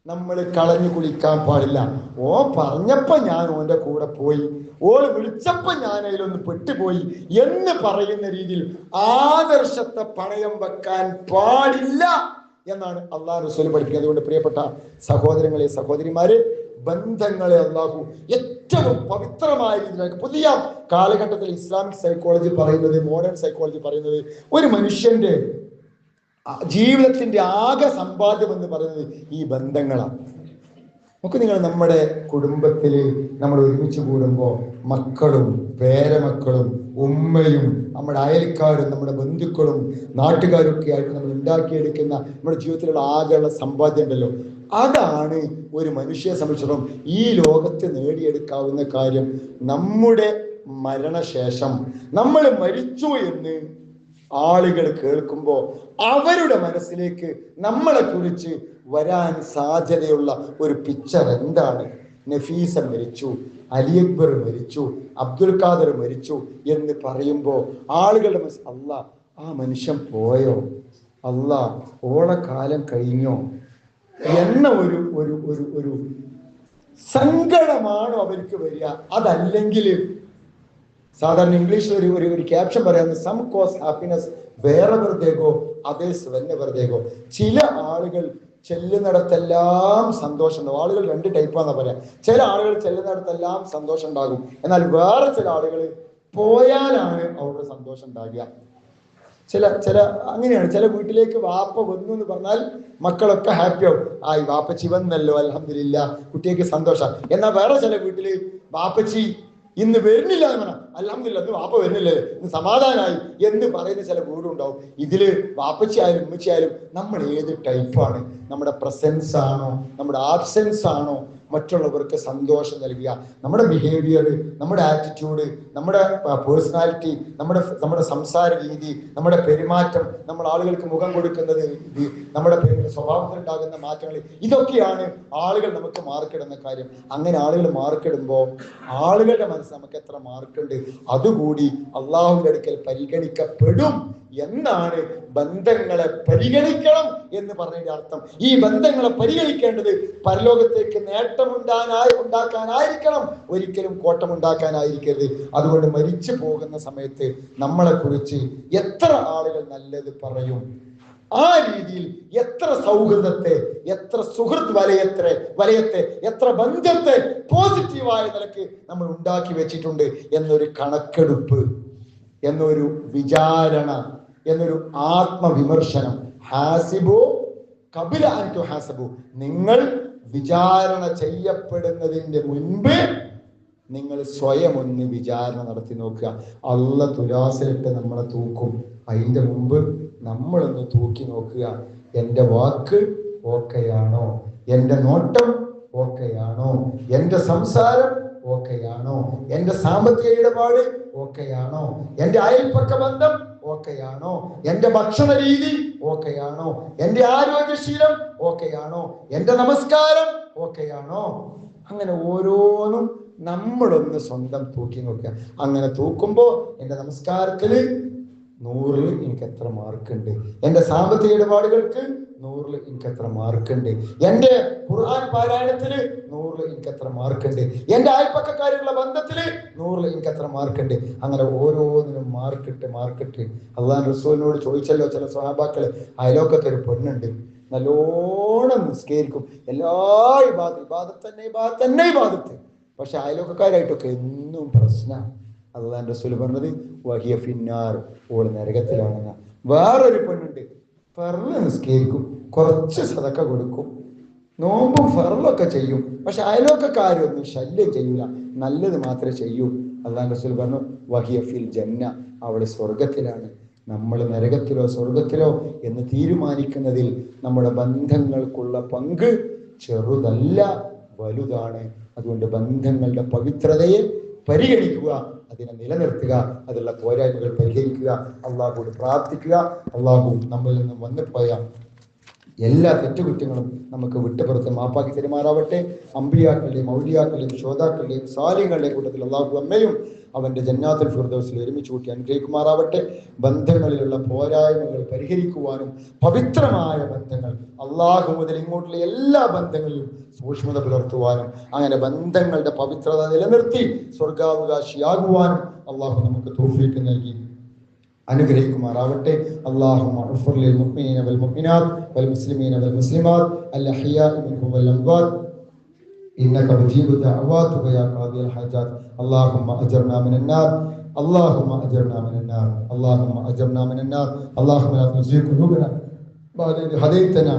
നമ്മൾ കളഞ്ഞു കുളിക്കാൻ പാടില്ല. ഓ പറഞ്ഞപ്പോ ഞാൻ ഓന്റെ കൂടെ പോയി, ഓള് വിളിച്ചപ്പോ ഞാൻ അതിലൊന്ന് പെട്ടുപോയി എന്ന് പറയുന്ന രീതിയിൽ ആദർശത്തെ പണയം വെക്കാൻ പാടില്ല എന്നാണ് അള്ളാഹു റസൂൽ പഠിപ്പിക്കുന്നത്. അതുകൊണ്ട് പ്രിയപ്പെട്ട സഹോദരങ്ങളെ, സഹോദരിമാരെ, ബന്ധങ്ങളെ അള്ളാഹു ഏറ്റവും പവിത്രമായ രീതിയിലാക്കി. പുതിയ കാലഘട്ടത്തിൽ ഇസ്ലാമിക് സൈക്കോളജി പറയുന്നത്, മോഡേൺ സൈക്കോളജി പറയുന്നത്, ഒരു മനുഷ്യന്റെ ജീവിതത്തിന്റെ ആകെ സമ്പാദ്യം എന്ന് പറയുന്നത് ഈ ബന്ധങ്ങളാണ്. നമുക്ക് നിങ്ങൾ നമ്മുടെ കുടുംബത്തിൽ നമ്മൾ ഒരുമിച്ച് കൂടുമ്പോൾ മക്കളും പേരമക്കളും ഉമ്മയും നമ്മുടെ അയൽക്കാരും നമ്മുടെ ബന്ധുക്കളും നാട്ടുകാരും ഒക്കെ ആയിട്ട് നമ്മൾ ഉണ്ടാക്കിയെടുക്കുന്ന നമ്മുടെ ജീവിതത്തിലുള്ള ആകെയുള്ള സമ്പാദ്യം ഉണ്ടല്ലോ, അതാണ് ഒരു മനുഷ്യനെ സംബന്ധിച്ചിടത്തോളം ഈ ലോകത്ത് നേടിയെടുക്കാവുന്ന കാര്യം. നമ്മുടെ മരണശേഷം നമ്മൾ മരിച്ചു എന്ന് ആളുകൾ കേൾക്കുമ്പോൾ അവരുടെ മനസ്സിലേക്ക് നമ്മളെ കുറിച്ച് വരാൻ സാധ്യതയുള്ള ഒരു പിക്ചർ എന്താണ്? നഫീസ മരിച്ചു, അലി അക്ബർ മരിച്ചു, അബ്ദുൽ ഖാദർ മരിച്ചു എന്ന് പറയുമ്പോൾ ആളുകളുടെ മനസ്സിൽ അല്ലാ ആ മനുഷ്യൻ പോയോ, അല്ലാ ഓളെ കാലം കഴിഞ്ഞോ എന്ന ഒരു ഒരു ഒരു ഒരു സങ്കടമാണോ അവർക്ക് വരിക? അതല്ലെങ്കിൽ സാധാരണ ഇംഗ്ലീഷിൽ ഒരു ക്യാപ്ഷൻ പറയാവുന്ന some cause happiness wherever they go others whenever they go. ചില ആളുകൾ ചെല്ലുന്നിടത്തെല്ലാം സന്തോഷം ഉണ്ടാകും. ആളുകൾ 2 ടൈപ്പാന്നാ പറയാം. ചില ആളുകൾ ചെല്ലുന്നിടത്തെല്ലാം സന്തോഷം ഉണ്ടാകും, എന്നാൽ വേറെ ചില ആളുകൾ പോയാലാണ് അവരുടെ സന്തോഷം ഉണ്ടാകുക. ചില അങ്ങനെയാണ്. ചില വീട്ടിലേക്ക് വാപ്പ വന്നു എന്ന് പറഞ്ഞാൽ മക്കളൊക്കെ ഹാപ്പിയാവും. ഈ വാപ്പച്ചി വന്നല്ലോ, അൽഹംദുലില്ലാ, കുട്ടിക്ക് സന്തോഷം. എന്നാൽ വേറെ ചില വീട്ടില് വാപ്പച്ചി ഇന്ന് വരുന്നില്ല എന്ന് പറഞ്ഞാൽ അൽഹംദുലില്ലാ, ഇന്ന് വാപ്പ വരുന്നില്ലേ, ഇന്ന് സമാധാനമായി എന്ന് പറയുന്ന ചില വീടുണ്ടാവും. ഇതില് വാപ്പച്ചി ആയാലും ഉമ്മച്ചി ആയാലും നമ്മൾ ഏത് ടൈപ്പാണ്? നമ്മുടെ പ്രസൻസ് ആണോ, നമ്മുടെ ആബ്സെൻസ് ആണോ മറ്റുള്ളവർക്ക് സന്തോഷം നൽകുക? നമ്മുടെ ബിഹേവിയർ, നമ്മുടെ ആറ്റിറ്റ്യൂഡ്, നമ്മുടെ പേഴ്സണാലിറ്റി, നമ്മുടെ സംസാര രീതി, നമ്മുടെ പെരുമാറ്റം, നമ്മൾ ആളുകൾക്ക് മുഖം കൊടുക്കുന്നത്, നമ്മുടെ സ്വഭാവത്തിൽ ഉണ്ടാകുന്ന മാറ്റങ്ങൾ, ഇതൊക്കെയാണ് ആളുകൾ നമുക്ക് മാർക്കിടുന്ന കാര്യം. അങ്ങനെ ആളുകൾ മാർക്കിടുമ്പോൾ ആളുകളുടെ മനസ്സ് നമുക്ക് എത്ര മാർക്കുണ്ട് അതുകൂടി അള്ളാഹുവിന്റെ അടുക്കൽ പരിഗണിക്കപ്പെടും എന്നാണ്. ബന്ധങ്ങളെ പരിഗണിക്കണം എന്ന് പറഞ്ഞതിന്റെ അർത്ഥം. ഈ ബന്ധങ്ങളെ പരിഗണിക്കേണ്ടത് പരലോകത്തേക്ക് ഉണ്ടാക്കാനായിരിക്കണം, ഒരിക്കലും കോട്ടമുണ്ടാക്കാനായിരിക്കരുത്. അതുകൊണ്ട് മരിച്ചു പോകുന്ന സമയത്ത് നമ്മളെ കുറിച്ച് എത്ര ആളുകൾ നല്ലത് പറയും, ആ രീതിയിൽ എത്ര സൗഹൃദത്തെ, എത്ര സുഹൃത്ത് വലയത്തെ, എത്ര ബന്ധത്തെ പോസിറ്റീവായ നിലക്ക് നമ്മൾ ഉണ്ടാക്കി വെച്ചിട്ടുണ്ട് എന്നൊരു കണക്കെടുപ്പ്, എന്നൊരു വിചാരണ, എന്നൊരു ആത്മവിമർശനം. ഹാസിബു ഖബല അൻ തുഹാസബു, നിങ്ങൾ വിചാരണ ചെയ്യപ്പെടുന്നതിന്റെ മുൻപ് നിങ്ങൾ സ്വയം ഒന്ന് വിചാരണ നടത്തി നോക്കുക. അള്ളാഹ് തുലാസിലിട്ട് നമ്മളെ തൂക്കും. അതിന്റെ മുമ്പ് നമ്മളൊന്ന് തൂക്കി നോക്കുക. എൻ്റെ വാക്ക് ഓക്കെയാണോ? എൻ്റെ നോട്ടം ഓക്കെയാണോ? എൻ്റെ സംസാരം ഓക്കെയാണോ? എൻ്റെ സാമ്പത്തിക ഇടപാട് ഓക്കെയാണോ? എൻ്റെ അയൽപക്ക ബന്ധം ഓക്കെയാണോ? എൻ്റെ ഭക്ഷണ രീതി ഓക്കെയാണോ? എൻ്റെ ആരോഗ്യശീലം ഓക്കെയാണോ? എൻ്റെ നമസ്കാരം ഓക്കെയാണോ? അങ്ങനെ ഓരോന്നും നമ്മളൊന്ന് സ്വന്തം തൂക്കി നോക്കുക. അങ്ങനെ തൂക്കുമ്പോ എൻ്റെ നമസ്കാരത്തില് 100-ൽ എനിക്ക് എത്ര മാർക്കുണ്ട്, എൻ്റെ സാമ്പത്തിക ഇടപാടുകൾക്ക് 100-ൽ എനിക്ക് എത്ര മാർക്കുണ്ട്, എൻ്റെ ഖുർആൻ പാരായണത്തില് 100-ൽ എനിക്ക് എത്ര മാർക്കുണ്ട്, എൻ്റെ അയൽപ്പക്കക്കാരുള്ള ബന്ധത്തില് 100-ൽ എനിക്ക് എത്ര മാർക്കുണ്ട്. അങ്ങനെ ഓരോന്നിനും മാർക്കിട്ട് അള്ളാഹു റസൂലിനോട് ചോദിച്ചല്ലോ ചില സ്വഹാബാക്കള്, അയലോക്കത്തെ ഒരു പെണ്ണുണ്ട്, നല്ലോണം നിസ്കരിക്കും, എല്ലാ ഇബാദത്ത്, പക്ഷെ അയലോക്കക്കാരായിട്ടൊക്കെ എന്നും പ്രശ്നമാണ്. അള്ളാഹു റസൂൽ പറഞ്ഞത് വഹിയ ഫിന്നാർ, ഓൾ നരകത്തിലാണെന്ന. വേറൊരു പെണ്ണുണ്ട്, ഫർള് നിസ്കരിക്കും, കുറച്ച് സദക്ക കൊടുക്കും, നോമ്പും ഫർളൊക്കെ ചെയ്യും, പക്ഷെ അയലോക്കക്കാരൊന്നും ശല്യം ചെയ്യൂല, നല്ലത് മാത്രമേ ചെയ്യൂ. അള്ളാഹു റസൂൽ പറഞ്ഞു വഹിയ ഫിൽ ജന്ന, അവള് സ്വർഗത്തിലാണ്. നമ്മൾ നരകത്തിലോ സ്വർഗത്തിലോ എന്ന് തീരുമാനിക്കുന്നതിൽ നമ്മുടെ ബന്ധങ്ങൾക്കുള്ള പങ്ക് ചെറുതല്ല, വലുതാണ്. അതുകൊണ്ട് ബന്ധങ്ങളുടെ പവിത്രതയെ പരിഗണിക്കുക, അതിനെ നിലനിർത്തുക, അതിലുള്ള പോരായ്മകൾ പരിഹരിക്കുക, അള്ളാഹുവോട് പ്രാർത്ഥിക്കുക. അള്ളാഹു നമ്മളിൽ നിന്നും വന്നുപോയ എല്ലാ തെറ്റുകുറ്റങ്ങളും നമുക്ക് വിട്ടുപുറത്ത് മാപ്പാക്കി തെരുമാറാവട്ടെ. അമ്പിയാക്കളുടെയും ഔലിയാക്കളുടെയും ശോതാക്കളുടെയും സാലികളുടെയും കൂട്ടത്തിൽ അള്ളാഹു നമ്മയും അവന്റെ ജന്നാത്തുൽ ഫിർദൗസിൽ ഒരുമിച്ച് കൂട്ടി അനുഗ്രഹിക്കുമാറാവട്ടെ. ബന്ധങ്ങളിലുള്ള പോരായ്മകൾ പരിഹരിക്കുവാനും പവിത്രമായ ബന്ധങ്ങൾ അള്ളാഹു മുതൽ ഇങ്ങോട്ടുള്ള എല്ലാ ബന്ധങ്ങളിലും സൂക്ഷ്മത പുലർത്തുവാനും അങ്ങനെ ബന്ധങ്ങളുടെ പവിത്രത നിലനിർത്തി സ്വർഗാവകാശിയാകുവാനും അള്ളാഹു നമുക്ക് തൗഫീഖ് നൽകി അനുഗ്രഹിക്കുമാറാവട്ടെ. അല്ലാഹുമ്മ അഗ്ഫിർ ലിൽ മുഅ്മിനീന വൽ മുഅ്മിനാത്ത് വൽ മുസ്ലിമീന വൽ മുസ്ലിമാത്ത് അൽ അഹ്യാഇ മിൻഹും വൽ അംവാത്ത് إنك مجيب الدعوات ويا قاضي الحاجات. اللهم أجرنا من النار، اللهم أجرنا من النار، اللهم أجرنا من النار. اللهم لا تزغ قلوبنا بعد إذ هديتنا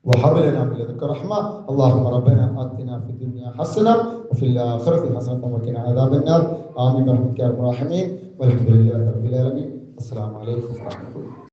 وهب لنا من لدنك رحمة. اللهم ربنا آتنا في الدنيا حسنة وفي الآخرة حسنة وقنا عذاب النار. آمين برحمتك يا أرحم الراحمين. والحمد لله رب العالمين. السلام عليكم ورحمة الله.